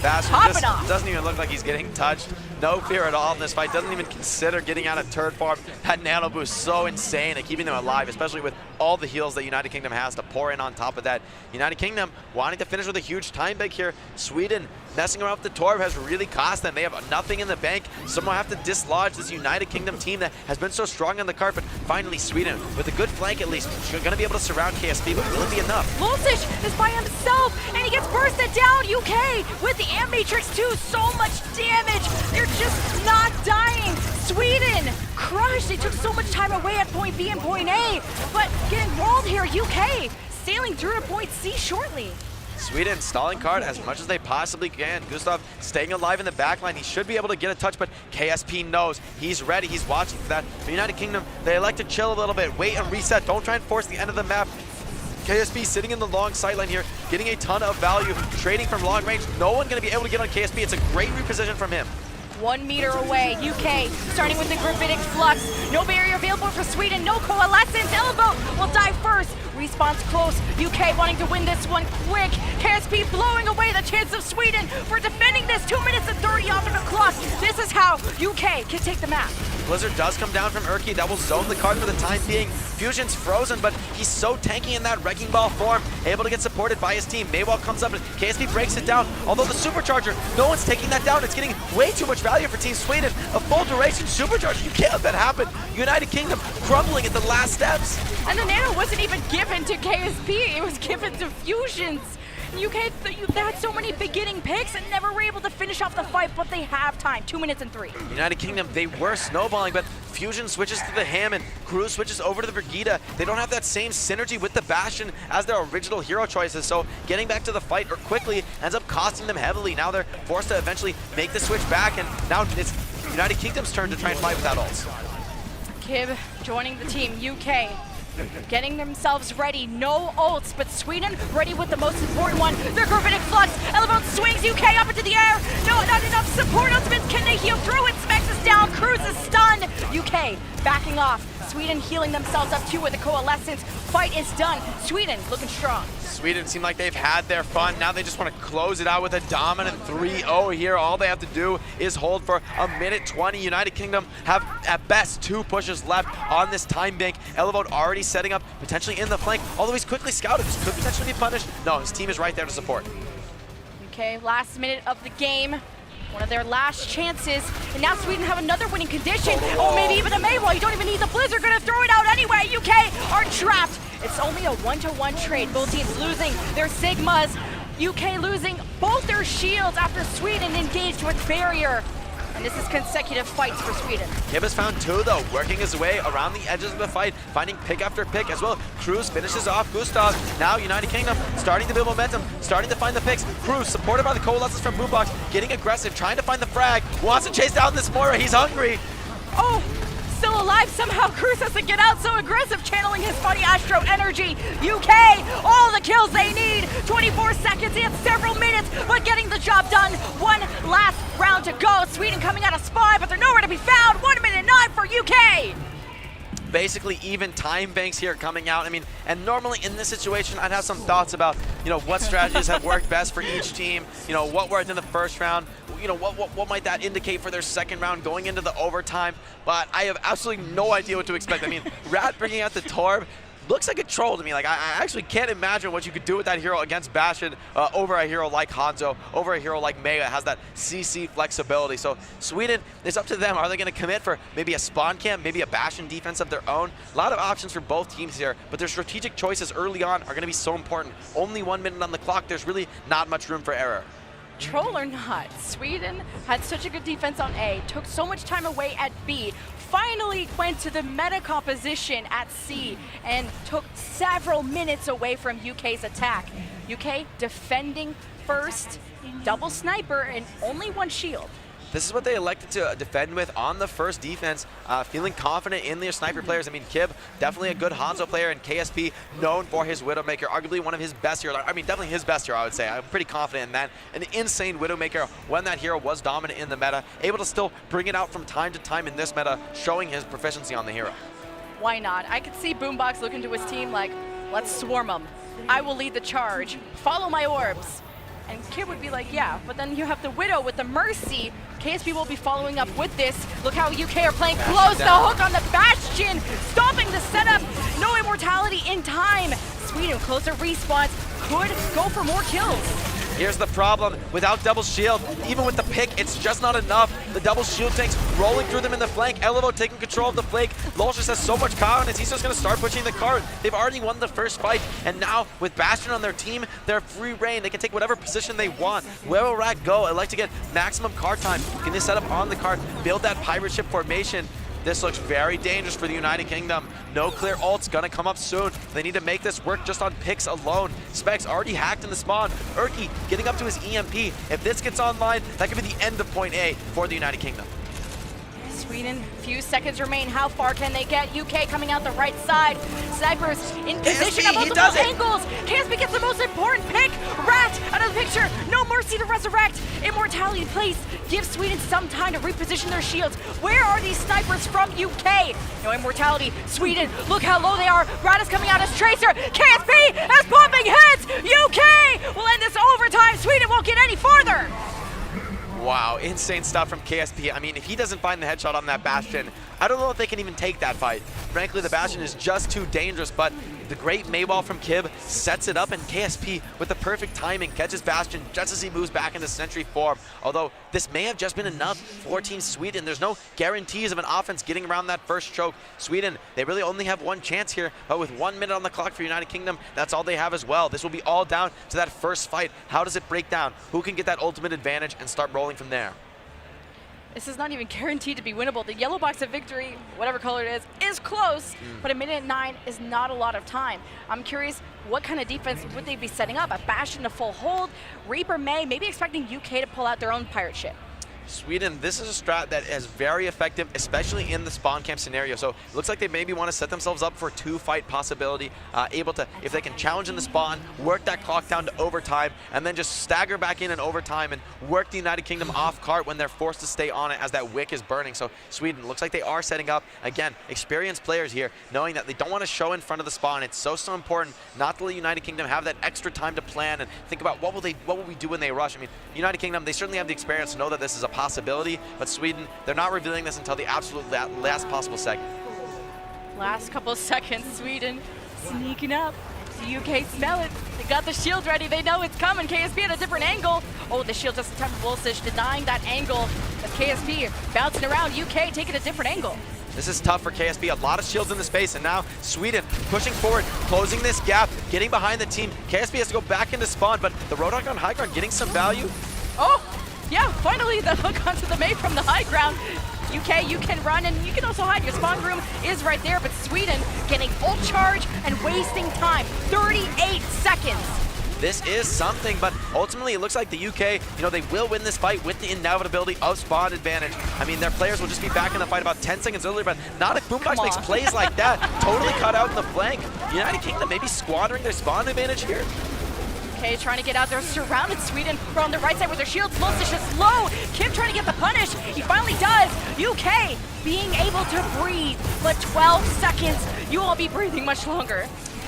Bastion just doesn't even look like he's getting touched. No fear at all in this fight. Doesn't even consider getting out of turret form. That nano boost so insane at keeping them alive, especially with all the heals that United Kingdom has to pour in on top of that. United Kingdom wanting to finish with a huge time bank here. Sweden messing around with the Torb has really cost them. They have nothing in the bank. Someone have to dislodge this United Kingdom team that has been so strong on the cart, but finally Sweden, with a good flank at least, going to be able to surround KSP, but will it be enough? Lulsish is by himself, and he gets bursted down. UK with the Amp Matrix too. So much damage. They're just not dying. Sweden crushed. They took so much time away at point B and point A, but getting walled here. UK sailing through to point C shortly. Sweden stalling card as much as they possibly can. Gustav staying alive in the backline. He should be able to get a touch, but KSP knows. He's ready. He's watching for that. The United Kingdom, they like to chill a little bit, wait and reset. Don't try and force the end of the map. KSP sitting in the long sideline here, getting a ton of value, trading from long range. No one going to be able to get on KSP. It's a great reposition from him. 1 meter away, UK starting with the Graphitic Flux. No barrier available for Sweden, no coalescence. Elevote will die first. Response close. UK wanting to win this one quick. KSP blowing away the chance of Sweden for defending this. 2 minutes and 30 off of the clock. This is how UK can take the map. Blizzard does come down from Urki. That will zone the card for the time being. Fusion's frozen, but he's so tanky in that Wrecking Ball form. Able to get supported by his team. Maywall comes up and KSP breaks it down. Although the Supercharger, no one's taking that down. It's getting way too much value for Team Sweden. A full duration Supercharger. You can't let that happen. United Kingdom crumbling at the last steps. And the nano wasn't even given to KSP. It was given to Fusions. UK, they had so many beginning picks and never were able to finish off the fight, but they have time. 2 minutes and 3. United Kingdom, they were snowballing, but Fusion switches to the Hammond. Cruz switches over to the Brigida. They don't have that same synergy with the Bastion as their original hero choices, so getting back to the fight or quickly ends up costing them heavily. Now they're forced to eventually make the switch back, and now it's United Kingdom's turn to try and fight without ults. Kib joining the team. UK getting themselves ready. No ults, but Sweden ready with the most important one. They're grouping in flux. Elevote swings UK up into the air. No, not enough support ultimates. Can they heal through it? Specs is down. Cruz is stunned. UK backing off. Sweden healing themselves up too with the coalescence. Fight is done. Sweden looking strong. Sweden seem like they've had their fun. Now they just want to close it out with a dominant 3-0 here. All they have to do is hold for a minute 20. United Kingdom have at best 2 pushes left on this time bank. Elevote already setting up, potentially in the flank, although he's quickly scouted. This could potentially be punished. No, his team is right there to support. Okay, last minute of the game. One of their last chances, and now Sweden have another winning condition. Oh, maybe even a Maywall. You don't even need the Blizzard, gonna throw it out anyway. UK are trapped. It's only a 1-to-1 trade. Both teams losing their Sigmas. UK losing both their shields after Sweden engaged with Barrier. And this is consecutive fights for Sweden. Kib has found 2 though, working his way around the edges of the fight, finding pick after pick as well. Cruz finishes off Gustav. Now United Kingdom starting to build momentum, starting to find the picks. Cruz, supported by the coalescence from Boombox, getting aggressive, trying to find the frag, wants to chase down this Moira, he's hungry. Oh! Still alive somehow. Cruz has to get out, so aggressive, channeling his funny Astro energy. UK, all the kills they need. 24 seconds and several minutes, but getting the job done. One last round to go. Sweden coming out of Spy, but they're nowhere to be found. 1 minute 9 for UK. Basically even time banks here coming out. I mean, and normally in this situation, I'd have some thoughts about, what strategies have worked best for each team, what worked in the first round, what might that indicate for their second round going into the overtime, but I have absolutely no idea what to expect. I mean, Rat bringing out the Torb looks like a troll to me. Like, I actually can't imagine what you could do with that hero against Bastion over a hero like Hanzo, over a hero like Mega. Has that CC flexibility. So Sweden, it's up to them. Are they going to commit for maybe a spawn camp, maybe a Bastion defense of their own? A lot of options for both teams here, but their strategic choices early on are going to be so important. Only 1 minute on the clock. There's really not much room for error. Troll or not, Sweden had such a good defense on A, took so much time away at B, finally went to the meta composition at C, and took several minutes away from UK's attack. UK defending first, double sniper, and only 1 shield. This is what they elected to defend with on the first defense, feeling confident in their sniper players. I mean, Kib, definitely a good Hanzo player, and KSP, known for his Widowmaker, arguably one of his best heroes. I mean, definitely his best hero, I would say. I'm pretty confident in that. An insane Widowmaker when that hero was dominant in the meta, able to still bring it out from time to time in this meta, showing his proficiency on the hero. Why not? I could see Boombox looking to his team like, let's swarm them. I will lead the charge. Follow my orbs. And Kib would be like, yeah, but then you have the Widow with the Mercy. KSP will be following up with this. Look how UK are playing close. The hook on the Bastion, stopping the setup. No immortality in time. Sweden closer respawns, could go for more kills. Here's the problem, without double shield, even with the pick, it's just not enough. The double shield tanks rolling through them in the flank, Elevo taking control of the flank. Lolshus has so much power, and he's just gonna start pushing the card. They've already won the first fight, and now with Bastion on their team, they're free reign. They can take whatever position they want. Where will Rat go? I'd like to get maximum card time. Can they set up on the card, build that pirate ship formation? This looks very dangerous for the United Kingdom. No clear ult's gonna come up soon. They need to make this work just on picks alone. Specs already hacked in the spawn. Urki getting up to his EMP. If this gets online, that could be the end of point A for the United Kingdom. Sweden, few seconds remain. How far can they get? UK coming out the right side. Snipers in position at multiple angles. KSP gets the most important pick. Rat out of the picture. No mercy to resurrect. Immortality in place. Give Sweden some time to reposition their shields. Where are these snipers from UK? No immortality. Sweden, look how low they are. Rat is coming out as Tracer. KSP is popping heads. UK will end this overtime. Sweden won't get any farther. Wow, insane stuff from KSP. I mean, if he doesn't find the headshot on that Bastion, I don't know if they can even take that fight. Frankly, the Bastion is just too dangerous, but the great Maywall from Kib sets it up, and KSP, with the perfect timing, catches Bastion just as he moves back into Sentry form. Although, this may have just been enough for Team Sweden. There's no guarantees of an offense getting around that first choke. Sweden, they really only have 1 chance here, but with 1 minute on the clock for United Kingdom, that's all they have as well. This will be all down to that first fight. How does it break down? Who can get that ultimate advantage and start rolling from there? This is not even guaranteed to be winnable. The yellow box of victory, whatever color it is close, but a minute 9 is not a lot of time. I'm curious, what kind of defense would they be setting up? A Bastion to full hold, Reaper May, maybe expecting UK to pull out their own pirate ship. Sweden, this is a strat that is very effective, especially in the spawn camp scenario. So it looks like they maybe want to set themselves up for a 2-fight possibility, able to, if they can challenge in the spawn, work that clock down to overtime, and then just stagger back in overtime and work the United Kingdom off cart when they're forced to stay on it as that wick is burning. So Sweden, looks like they are setting up, again, experienced players here, knowing that they don't want to show in front of the spawn. It's so important not to let United Kingdom have that extra time to plan and think about what will we do when they rush. I mean, United Kingdom, they certainly have the experience to know that this is a possibility, but Sweden, they're not revealing this until the absolute last possible second. Last couple seconds, Sweden sneaking up. The UK smell it. They got the shield ready. They know it's coming. KSP at a different angle. Oh, the shield just in time for Wolsish, denying that angle. As KSP bouncing around, UK taking a different angle. This is tough for KSP. A lot of shields in the space, and now Sweden pushing forward, closing this gap, getting behind the team. KSP has to go back into spawn, but the Roadhog on high ground getting some value. Oh, yeah, finally the hook onto the mate from the high ground. UK, you can run and you can also hide. Your spawn room is right there, but Sweden getting ult charge and wasting time. 38 seconds. This is something, but ultimately it looks like the UK, they will win this fight with the inevitability of spawn advantage. I mean, their players will just be back in the fight about 10 seconds earlier, but not if Boombox makes plays like that. Totally cut out in the flank. United Kingdom maybe squandering their spawn advantage here. Okay, trying to get out there, surrounded Sweden. We're on the right side with their shields. Wolsish is low. Kim trying to get the punish. He finally does. UK being able to breathe, but 12 seconds. You won't be breathing much longer.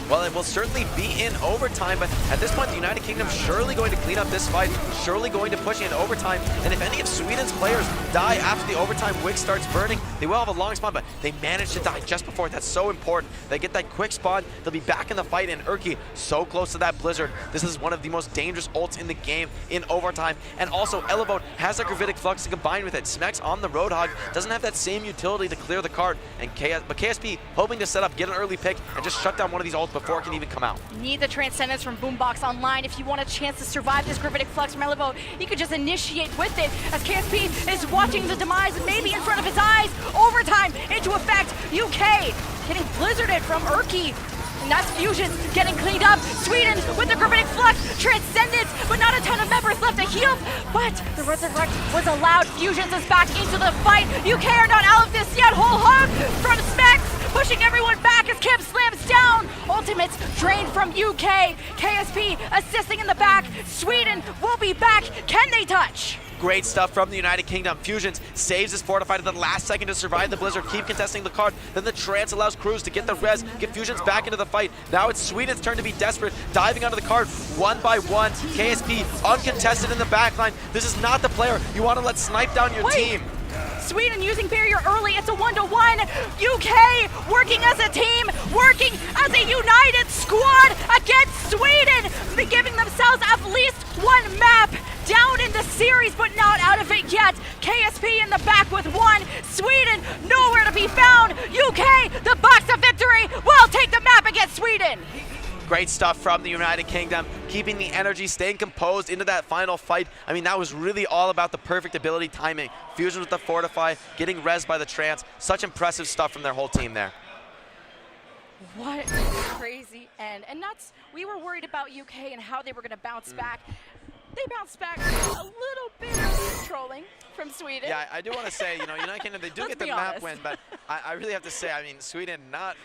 Well, it will certainly be in overtime, but at this point, the United Kingdom surely going to clean up this fight, surely going to push in overtime, and if any of Sweden's players die after the overtime wick starts burning, they will have a long spawn, but they managed to die just before. That's so important. They get that quick spawn, they'll be back in the fight, and Urki so close to that Blizzard. This is one of the most dangerous ults in the game in overtime, and also Elevote has that Gravitic Flux to combine with it. Smex on the Roadhog doesn't have that same utility to clear the card, but KSP hoping to set up, get an early pick, and just shut down one of these ults before it can even come out. You need the Transcendence from Boombox online if you want a chance to survive this Gravitic Flux from Elevote. You could just initiate with it as KSP is watching the demise maybe in front of his eyes. Overtime into effect. UK getting blizzarded from Urki. And that's Fusion getting cleaned up. Sweden with the Gravitic Flux, Transcendence, but not a ton of members left to heal. But the Resurrect was allowed. Fusions is back into the fight. UK are not out of this yet. Whole hog from Specs, pushing everyone back as Kim slams down. Ultimates drained from UK. KSP assisting in the back. Sweden will be back. Can they touch? Great stuff from the United Kingdom. Fusions saves his Fortified at the last second to survive the Blizzard, keep contesting the card. Then the Trance allows Cruz to get the res, get Fusions back into the fight. Now it's Sweden's turn to be desperate, diving onto the card one by one. KSP uncontested in the backline. This is not the player you want to let snipe down your team. Sweden using barrier early. It's a 1-to-1. UK working as a team, working as a united squad against Sweden. They're giving themselves at least one map down in the series, but not out of it yet. KSP in the back with one. Sweden nowhere to be found. UK, the box of victory, will take the map against Sweden. Great stuff from the United Kingdom, keeping the energy, staying composed into that final fight. I mean, that was really all about the perfect ability timing. Fusion with the Fortify, getting res by the Trance. Such impressive stuff from their whole team there. What a crazy end. And that's, we were worried about UK and how they were going to bounce back. They bounced back a little bit of trolling from Sweden. Yeah, I do want to say, United Kingdom, they do get the map win, but I really have to say, I mean, Sweden not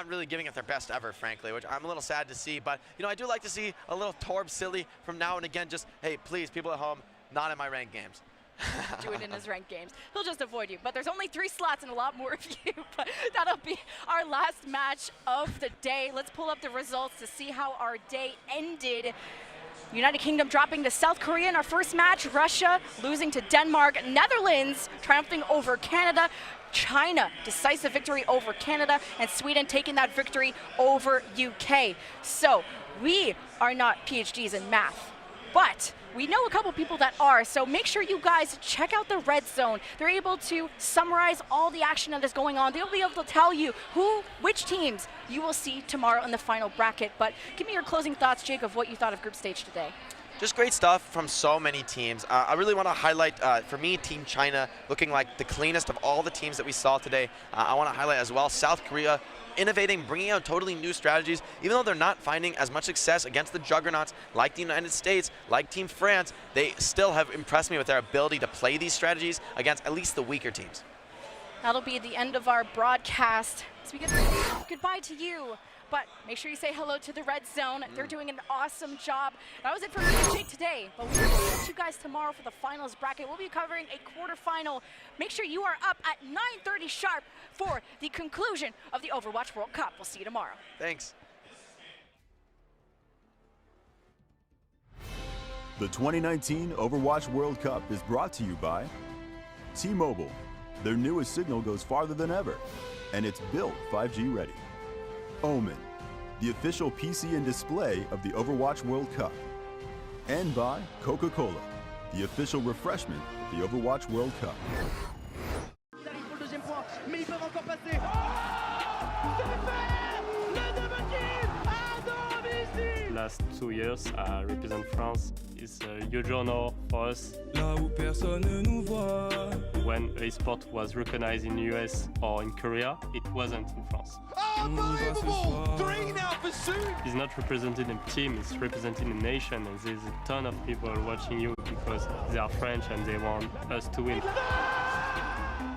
really giving it their best ever, frankly, which I'm a little sad to see. But, I do like to see a little Torb silly from now and again. Just, hey, please, people at home, not in my ranked games. Do it in his ranked games. He'll just avoid you. But there's only 3 slots and a lot more of you. But that'll be our last match of the day. Let's pull up the results to see how our day ended. United Kingdom dropping to South Korea in our first match. Russia losing to Denmark. Netherlands triumphing over Canada. China, decisive victory over Canada, and Sweden taking that victory over UK. So we are not PhDs in math, but we know a couple people that are, so make sure you guys check out the Red Zone. They're able to summarize all the action that is going on. They'll be able to tell you which teams you will see tomorrow in the final bracket. But give me your closing thoughts, Jake, of what you thought of group stage today. Just great stuff from so many teams. I really want to highlight, for me, Team China looking like the cleanest of all the teams that we saw today. I want to highlight as well South Korea, innovating, bringing out totally new strategies. Even though they're not finding as much success against the juggernauts like the United States, like Team France, they still have impressed me with their ability to play these strategies against at least the weaker teams. That'll be the end of our broadcast. So we get goodbye to you. But make sure you say hello to the Red Zone. They're doing an awesome job. That was it for me and Jake today. But we will see you guys tomorrow for the finals bracket. We'll be covering a quarterfinal. Make sure you are up at 9:30 sharp for the conclusion of the Overwatch World Cup. We'll see you tomorrow. Thanks. The 2019 Overwatch World Cup is brought to you by T-Mobile. Their newest signal goes farther than ever, and it's built 5G ready. Omen, the official PC and display of the Overwatch World Cup. And by Coca-Cola, the official refreshment of the Overwatch World Cup. Ils arrivent pour le deuxième point, mais ils peuvent encore passer. C'est fait! Le double kill à domicile! Last 2 years, represent France is a huge honor for us. Là où personne ne nous voit. When esport was recognized in US or in Korea, it wasn't in France. Unbelievable! 3 now for Sue! It's not representing a team, it's representing a nation, and there's a ton of people watching you because they are French and they want us to win.